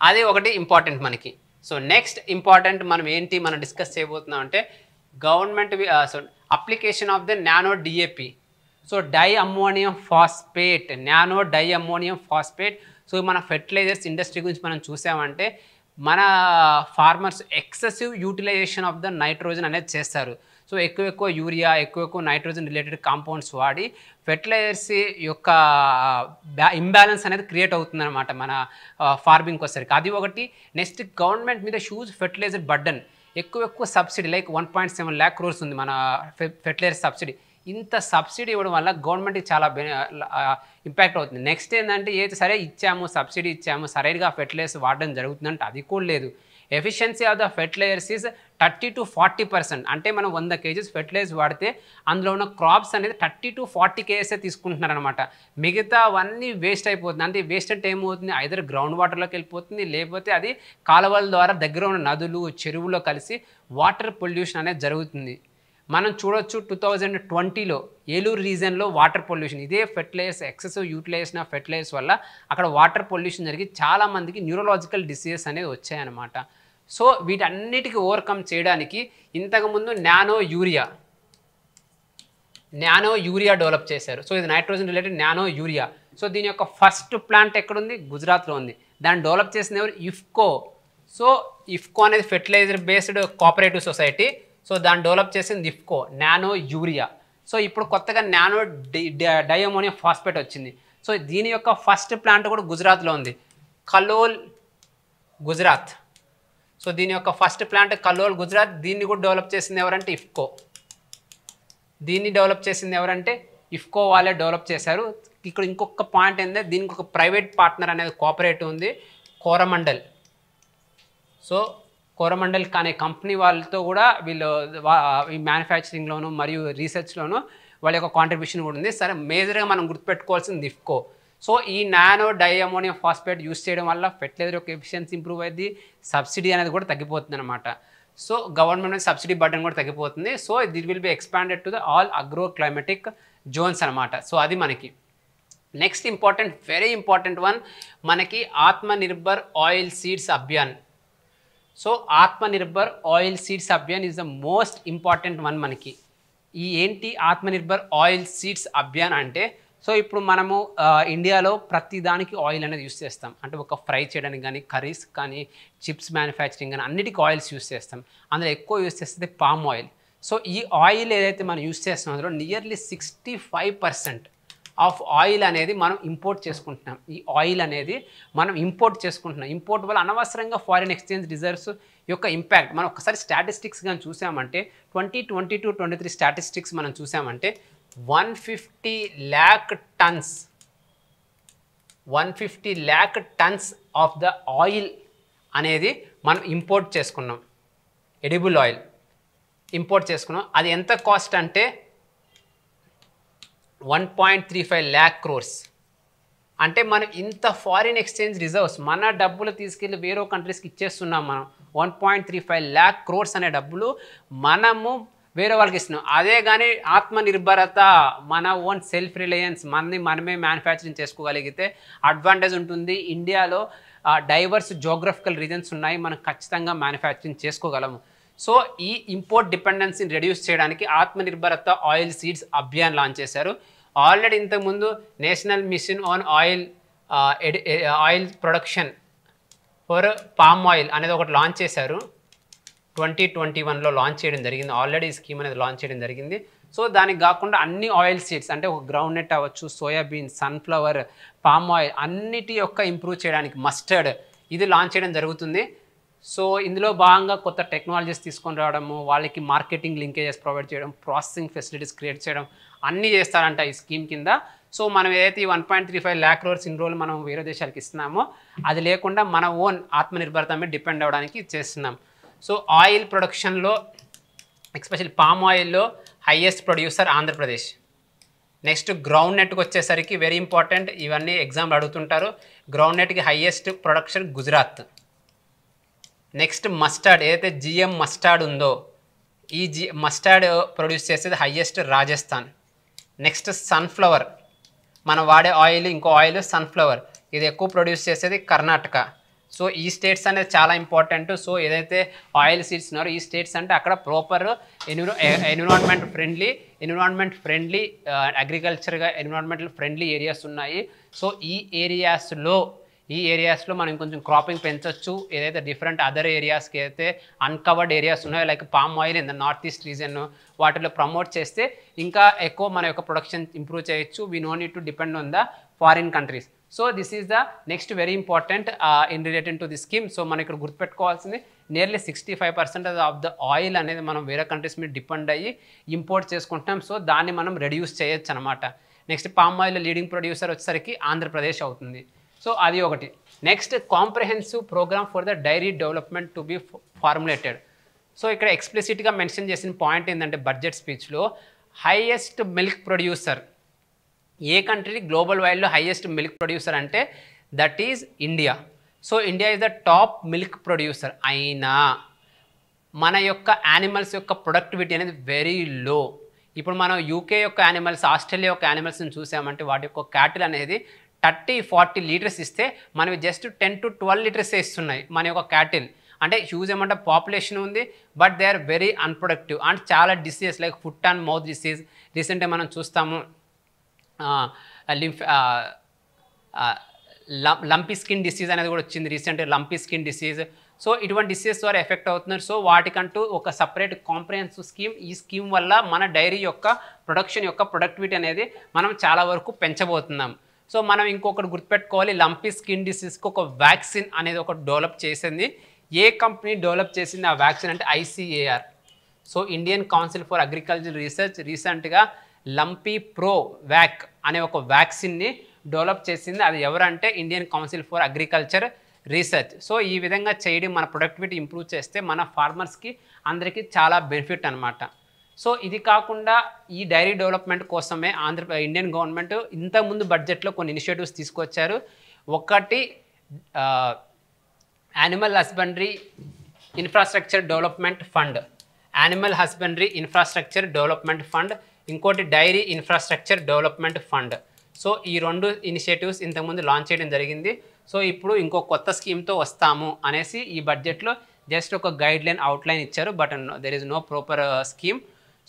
అది ఒకటి ఇంపార్టెంట్ మనకి. సో నెక్స్ట్ ఇంపార్టెంట్ మనం డిస్కస్ చేయబోతున్నాం అంటే government application of the nano DAP. So die ammonium phosphate, nano di ammonium phosphate. So మన ఫెర్టిలైజర్స్ ఇండస్ట్రీ గురించి మనం చూసామంటే మన farmers excessive utilisation of the nitrogen అనేది చేస్తారు. సో ఎక్కువ యూరియా, ఎక్కువ నైట్రోజన్ రిలేటెడ్ కాంపౌండ్స్ వాడి ఫెర్టిలైజర్స్ యొక్క ఇంబ్యాలెన్స్ అనేది క్రియేట్ అవుతుందన్నమాట మన ఫార్మింగ్కి వచ్చేసరికి. అది ఒకటి. నెక్స్ట్ గవర్నమెంట్ మీద హ్యూజ్ ఫెర్టిలైజర్ బర్డన్, ఎక్కువ సబ్సిడీ లైక్ 1.7 lakh crores ఉంది మన ఫెర్టిలైజర్ సబ్సిడీ. ఇంత సబ్సిడీ ఇవ్వడం వల్ల గవర్నమెంట్కి చాలా ఇంపాక్ట్ అవుతుంది. నెక్స్ట్ ఏంటంటే సరే సబ్సిడీ ఇచ్చాము, సరైనగా ఫెర్టిలైజర్స్ వాడడం జరుగుతుందంటే అది కూడా లేదు. Efficiency of the fertilisers is 30 to 40%. అంటే మనం 100 kgs ఫెర్టిలైజర్ వాడితే అందులో ఉన్న క్రాప్స్ అనేది 30 to 40 kgs తీసుకుంటున్నారనమాట. మిగతా అవన్నీ వేస్ట్ అయిపోతుంది. అంటే వేస్ట్ అంటే ఏమవుతుంది, ఐదర్ గ్రౌండ్ వాటర్లోకి వెళ్ళిపోతుంది, లేకపోతే అది కాలువల ద్వారా దగ్గర ఉన్న నదులు, చెరువులో కలిసి వాటర్ పొల్యూషన్ అనేది జరుగుతుంది. మనం చూడొచ్చు 2020లో ఏలూరు రీజన్లో వాటర్ పొల్యూషన్, ఇదే fertilisers excessive utilisation of fertilisers వల్ల అక్కడ వాటర్ పొల్యూషన్ జరిగి చాలామందికి న్యూరలాజికల్ డిసీజెస్ అనేది వచ్చాయన్నమాట. సో వీటన్నిటికీ ఓవర్కమ్ చేయడానికి ఇంతకుముందు నానో యూరియా డెవలప్ చేశారు. సో ఇది nitrogen related nano urea. So దీని యొక్క ఫస్ట్ ప్లాంట్ ఎక్కడుంది, గుజరాత్లో ఉంది. దాన్ని డెవలప్ చేసింది ఎవరు, ఇఫ్కో. సో ఇఫ్కో అనేది fertiliser based cooperative society. So దాన్ని డెవలప్ చేసింది ఇఫ్కో, నానో యూరియా. సో ఇప్పుడు కొత్తగా నానో డై అమ్మోనియం ఫాస్ఫేట్ వచ్చింది. సో దీని యొక్క ఫస్ట్ ప్లాంట్ కూడా గుజరాత్లో ఉంది, కలోల్, గుజరాత్. సో దీని యొక్క ఫస్ట్ ప్లాంట్ కలోల్, గుజరాత్. దీన్ని కూడా డెవలప్ చేసింది ఎవరంటే ఇఫ్కో. దీన్ని డెవలప్ చేసింది ఎవరంటే ఇఫ్కో వాళ్ళే డెవలప్ చేశారు. ఇక్కడ ఇంకొక పాయింట్ ఏంటంటే దీనికి ఒక ప్రైవేట్ పార్ట్నర్ అనేది కోఆపరేటివ్ ఉంది, కోరమండల్. సో కోరమండల్ అనే కంపెనీ వాళ్ళతో కూడా వీళ్ళు ఈ మ్యానుఫ్యాక్చరింగ్లోను మరియు రీసెర్చ్లోను వాళ్ళ యొక్క కాంట్రిబ్యూషన్ కూడా ఉంది. సరే, మేజర్గా మనం గుర్తుపెట్టుకోవాల్సింది ఇఫ్కో. సో ఈ nano di ammonium phosphate use చేయడం వల్ల ఫెర్టిలైజర్ యొక్క ఎఫిషియన్సీ ఇంప్రూవ్ అయ్యింది, సబ్సిడీ అనేది కూడా తగ్గిపోతుంది అనమాట. సో గవర్నమెంట్ సబ్సిడీ బర్డన్ కూడా తగ్గిపోతుంది. So it will be expanded to the all agro climatic zones అనమాట. సో అది మనకి next important, very important one మనకి Atmanirbhar oil seeds Abhiyan. So Atmanirbhar oil seeds Abhiyan is the most important one మనకి. ఈ ఏంటి Atmanirbhar oil seeds Abhiyan అంటే, సో ఇప్పుడు మనము ఇండియాలో ప్రతి దానికి ఆయిల్ అనేది యూస్ చేస్తాం. అంటే ఒక ఫ్రై చేయడానికి కానీ, కర్రీస్ కానీ, చిప్స్ మ్యానుఫ్యాక్చరింగ్ కానీ అన్నిటికీ ఆయిల్స్ యూస్ చేస్తాం. అందులో ఎక్కువ యూస్ చేస్తే పామ్ ఆయిల్. సో ఈ ఆయిల్ ఏదైతే మనం యూస్ చేస్తున్నాం అందులో నియర్లీ 65% ఆఫ్ ఆయిల్ అనేది మనం ఇంపోర్ట్ చేసుకుంటున్నాం. ఈ ఆయిల్ అనేది మనం ఇంపోర్ట్ చేసుకుంటున్నాం. ఇంపోర్ట్ వల్ల అనవసరంగా ఫారిన్ ఎక్స్చేంజ్ రిజర్వ్స్ యొక్క ఇంపాక్ట్ మనం ఒకసారి స్టాటిస్టిక్స్ కానీ చూసామంటే 2022-23 స్టాటిస్టిక్స్ మనం చూసామంటే 150 lakh tons of the oil అనేది మనం ఇంపోర్ట్ చేసుకున్నాం. ఎడిబుల్ ఆయిల్ ఇంపోర్ట్ చేసుకున్నాం. అది ఎంత కాస్ట్ అంటే 1.35 lakh crores. అంటే మనం ఇంత ఫారిన్ ఎక్స్చేంజ్ రిజర్వ్స్ మన డబ్బులు తీసుకెళ్ళి వేరే కంట్రీస్కి ఇచ్చేస్తున్నాం. మనం 1.35 lakh crores అనే డబ్బులు మనము వేరే వాళ్ళకి ఇస్తున్నాం. అదే కానీ ఆత్మనిర్భరత, మన ఓన్ సెల్ఫ్ రిలయన్స్, మనమే మ్యానుఫ్యాక్చరింగ్ చేసుకోగలిగితే అడ్వాంటేజ్ ఉంటుంది. ఇండియాలో డైవర్స్ జోగ్రఫికల్ రీజన్స్ ఉన్నాయి, మనం ఖచ్చితంగా మ్యానుఫ్యాక్చరింగ్ చేసుకోగలము. సో ఈ ఇంపోర్ట్ డిపెండెన్సీని రెడ్యూస్ చేయడానికి ఆత్మనిర్భరత ఆయిల్ సీడ్స్ అభియాన్ లాంచ్ చేశారు. ఆల్రెడీ ఇంతకుముందు national mission on oil production for palm oil అనేది ఒకటి లాంచ్ చేశారు. 2021లో లాంచ్ చేయడం జరిగింది. ఆల్రెడీ ఈ స్కీమ్ అనేది లాంచ్ చేయడం జరిగింది. సో దానికి కాకుండా అన్ని ఆయిల్ సీడ్స్ అంటే ఒక గ్రౌండ్ నట్ అవ్వచ్చు, సోయాబీన్, సన్ఫ్లవర్, పామ్ ఆయిల్ అన్నిటి యొక్క ఇంప్రూవ్ చేయడానికి మస్టర్డ్ ఇది లాంచ్ చేయడం జరుగుతుంది. సో ఇందులో భాగంగా కొత్త టెక్నాలజీస్ తీసుకొని రావడము, వాళ్ళకి మార్కెటింగ్ లింకేజెస్ ప్రొవైడ్ చేయడం, ప్రాసెసింగ్ ఫెసిలిటీస్ క్రియేట్ చేయడం అన్నీ చేస్తారంట ఈ స్కీమ్ కింద. సో మనం ఏదైతే ఈ 1.35 lakh crores ఇన్ని రోజులు మనం వేరే దేశాలకు ఇస్తున్నామో అది లేకుండా మన ఓన్ ఆత్మనిర్భరత మీద డిపెండ్ అవ్వడానికి చేస్తున్నాం. సో ఆయిల్ ప్రొడక్షన్లో ఎస్పెషల్లీ పామ్ ఆయిల్లో highest producer Andhra Pradesh. Next ground నెట్కి వచ్చేసరికి వెరీ ఇంపార్టెంట్, ఇవన్నీ ఎగ్జామ్లు అడుగుతుంటారు. గ్రౌండ్ నెట్కి highest production Gujarat. Next mustard, ఏదైతే జిఎం మస్టర్డ్ ఉందో ఈ మస్టర్డ్ ప్రొడ్యూస్ చేసేది హైయెస్ట్ రాజస్థాన్. నెక్స్ట్ సన్ఫ్లవర్, మనం వాడే ఆయిల్ ఇంకో ఆయిల్ సన్ఫ్లవర్, ఇది ఎక్కువ ప్రొడ్యూస్ చేసేది కర్ణాటక. సో ఈ స్టేట్స్ అనేది చాలా ఇంపార్టెంట్. సో ఏదైతే ఆయిల్ సీడ్స్ ఉన్నారో ఈ స్టేట్స్ అంటే అక్కడ ప్రాపర్ ఎన్విరాన్మెంట్ ఫ్రెండ్లీ అగ్రికల్చర్గా ఎన్విరాన్మెంటల్ ఫ్రెండ్లీ ఏరియాస్ ఉన్నాయి. సో ఈ ఏరియాస్లో మనం కొంచెం క్రాపింగ్ పెంచవచ్చు. ఏదైతే డిఫరెంట్ అదర్ ఏరియాస్కి అయితే అన్కవర్డ్ ఏరియాస్ ఉన్నాయో like palm oil in the north east region వాటిలో ప్రమోట్ చేస్తే ఇంకా ఎక్కువ మన యొక్క ప్రొడక్షన్ ఇంప్రూవ్ చేయొచ్చు. We know need to depend on the foreign countries. So this is the next very important in related to the scheme. So మనం ఇక్కడ గుర్తుపెట్టుకోవాల్సింది నియర్లీ 65% ఆఫ్ ద ఆయిల్ అనేది మనం వేరే కంట్రీస్ మీద డిపెండ్ అయ్యి ఇంపోర్ట్ చేసుకుంటున్నాం. సో దాన్ని మనం రెడ్యూస్ చేయొచ్చు అనమాట. Next palm oil leading producer వచ్చేసరికి ఆంధ్రప్రదేశ్ అవుతుంది. సో అది ఒకటి. Next comprehensive program for the dairy development to be formulated. So ఇక్కడ ఎక్స్ప్లిసిట్గా మెన్షన్ చేసిన పాయింట్ ఏంటంటే బడ్జెట్ స్పీచ్లో highest milk producer a country global వైడ్లో హైయెస్ట్ మిల్క్ ప్రొడ్యూసర్ అంటే that is India. So India is the top milk producer. అయినా మన యొక్క యానిమల్స్ యొక్క ప్రొడక్టివిటీ అనేది వెరీ లో. ఇప్పుడు మనం యూకే యొక్క యానిమల్స్ ఆస్ట్రేలియా యొక్క యానిమల్స్ని చూసామంటే వాటి యొక్క క్యాటిల్ అనేది 30-40 లీటర్స్ ఇస్తే మనవి జస్ట్ 10 to 12 లీటర్స్ ఇస్తున్నాయి మన యొక్క క్యాటిల్. అంటే హ్యూజ్ అమౌంట్ ఆఫ్ పాపులేషన్ ఉంది but they are very unproductive. And చాలా diseases like foot and mouth disease రీసెంట్గా మనం చూస్తాము. లంపీ స్కిన్ డిసీజ్ అనేది కూడా వచ్చింది రీసెంట్గా, లంపీ స్కిన్ డిసీజ్. సో ఇటువంటి డిసీజెస్ ద్వారా ఎఫెక్ట్ అవుతున్నారు. సో వాటికంటూ ఒక సపరేట్ కాంప్రహెన్సివ్ స్కీమ్. ఈ స్కీమ్ వల్ల మన డైరీ యొక్క ప్రొడక్షన్ యొక్క ప్రొడక్టివిటీ అనేది మనం చాలా వరకు పెంచబోతున్నాం. సో మనం ఇంకొకటి గుర్తుపెట్టుకోవాలి, లంపీ స్కిన్ డిసీజ్కి ఒక వ్యాక్సిన్ అనేది ఒకటి డెవలప్ చేసింది. ఏ కంపెనీ డెవలప్ చేసింది ఆ వ్యాక్సిన్ అంటే ICAR. So Indian council for agriculture research రీసెంట్గా లంపీ ప్రో వ్యాక్ అనే ఒక వ్యాక్సిన్ని డెవలప్ చేసింది. అది ఎవరంటే Indian council for agriculture research. So ఈ విధంగా చేయడం మన ప్రొడక్టివిటీ ఇంప్రూవ్ చేస్తే మన ఫార్మర్స్కి అందరికీ చాలా బెనిఫిట్ అనమాట. సో ఇది కాకుండా ఈ డైరీ డెవలప్మెంట్ కోసమే ఇండియన్ గవర్నమెంట్ ఇంతకుముందు బడ్జెట్లో కొన్ని ఇనిషియేటివ్స్ తీసుకొచ్చారు. ఒకటి animal husbandry infrastructure development fund, ఇంకోటి dairy infrastructure development fund. So ఈ రెండు ఇనిషియేటివ్స్ ఇంతకుముందు లాంచ్ చేయడం జరిగింది. సో ఇప్పుడు ఇంకో కొత్త స్కీమ్తో వస్తాము అనేసి ఈ బడ్జెట్లో జస్ట్ ఒక గైడ్లైన్ అవుట్లైన్ ఇచ్చారు. But there is no proper scheme.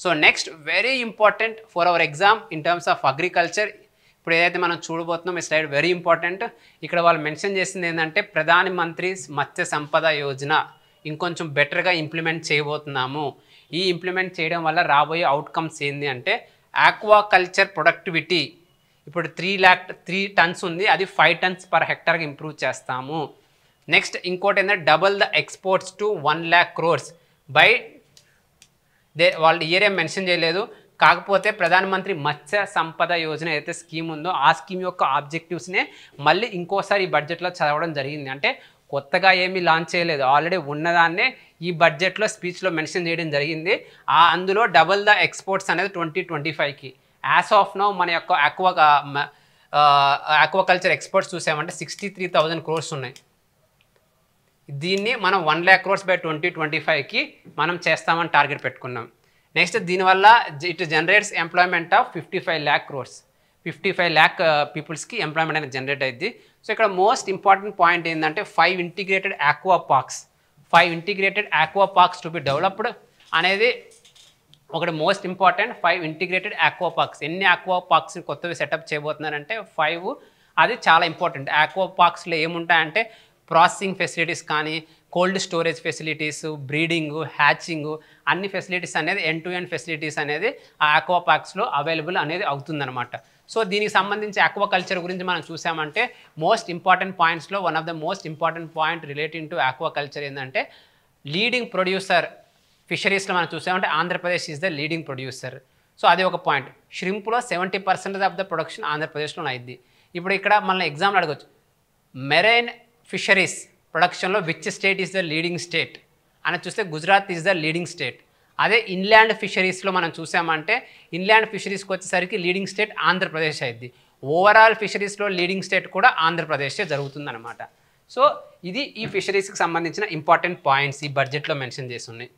So next very important for our exam in terms of agriculture. ఇప్పుడు ఏదైతే మనం చూడబోతున్నాం ఈ స్లైడ్ వెరీ ఇంపార్టెంట్. ఇక్కడ వాళ్ళు మెన్షన్ చేసింది ఏంటంటే ప్రధాన మంత్రి మత్స్య సంపద యోజన ఇంకొంచెం బెటర్గా ఇంప్లిమెంట్ చేయబోతున్నాము. ఈ ఇంప్లిమెంట్ చేయడం వల్ల రాబోయే అవుట్కమ్స్ ఏంటి అంటే ఆక్వాకల్చర్ ప్రొడక్టివిటీ ఇప్పుడు 3 tons ఉంది, అది 5 tons per hectare ఇంప్రూవ్ చేస్తాము. నెక్స్ట్ ఇంకోటి ఏంటంటే double the exports to 1 lakh crores by వాళ్ళు ఇయర్ ఏం మెన్షన్ చేయలేదు. కాకపోతే ప్రధానమంత్రి మత్స్య సంపద యోజన ఏదైతే స్కీమ్ ఉందో ఆ స్కీమ్ యొక్క ఆబ్జెక్టివ్స్నే మళ్ళీ ఇంకోసారి ఈ బడ్జెట్లో చదవడం జరిగింది. అంటే కొత్తగా ఏమీ లాంచ్ చేయలేదు, ఆల్రెడీ ఉన్నదాన్నే ఈ బడ్జెట్లో స్పీచ్లో మెన్షన్ చేయడం జరిగింది. అందులో డబల్ ద ఎక్స్పోర్ట్స్ అనేది 2025కి యాజ్ ఆఫ్ నౌ మన యొక్క ఆక్వాకల్చర్ ఎక్స్పోర్ట్స్ చూసామంటే 63,000 crores ఉన్నాయి. దీన్ని మనం 1 lakh crores బై 2025కి మనం చేస్తామని టార్గెట్ పెట్టుకున్నాం. నెక్స్ట్ దీనివల్ల it generates employment of 55 lakh crores, 55 lakh పీపుల్స్కి ఎంప్లాయ్మెంట్ అనేది జనరేట్ అయింది. సో ఇక్కడ మోస్ట్ ఇంపార్టెంట్ పాయింట్ ఏంటంటే 5 integrated aqua parks to be developed అనేది ఒకటి most important. 5 integrated aqua parks. ఎన్ని aqua parksని కొత్తవి సెటప్ చేయబోతున్నారంటే 5. అది చాలా ఇంపార్టెంట్. aqua parksలో ఏముంటాయంటే ప్రాసెసింగ్ ఫెసిలిటీస్ కానీ cold storage facilities, breeding, hatching అన్ని ఫెసిలిటీస్ అనేది ఎండ్ టు ఎండ్ ఫెసిలిటీస్ అనేది ఆ ఆక్వా పార్క్స్లో అవైలబుల్ అనేది అవుతుందన్నమాట. సో దీనికి సంబంధించి ఆక్వాకల్చర్ గురించి మనం చూసామంటే మోస్ట్ ఇంపార్టెంట్ పాయింట్స్లో one of the most important point relating to aquaculture ఏంటంటే లీడింగ్ ప్రొడ్యూసర్ ఫిషరీస్లో మనం చూసామంటే Andhra Pradesh is the leading producer. So అది ఒక పాయింట్. ష్రింప్లో 70% ఆఫ్ ద ప్రొడక్షన్ ఆంధ్రప్రదేశ్లో అయింది. ఇప్పుడు ఇక్కడ మన ఎగ్జామ్లో అడగచ్చు, మెరైన్ ఫిషరీస్ ప్రొడక్షన్లో which state is the leading state అని చూస్తే Gujarat is the leading state. అదే ఇన్లాండ్ ఫిషరీస్లో మనం చూసామంటే ఇన్లాండ్ ఫిషరీస్కి వచ్చేసరికి లీడింగ్ స్టేట్ ఆంధ్రప్రదేశ్ అయింది. ఓవరాల్ ఫిషరీస్లో లీడింగ్ స్టేట్ కూడా ఆంధ్రప్రదేశే జరుగుతుందన్నమాట. సో ఇది ఈ ఫిషరీస్కి సంబంధించిన ఇంపార్టెంట్ పాయింట్స్ ఈ బడ్జెట్లో మెన్షన్ చేసి ఉన్నాయి.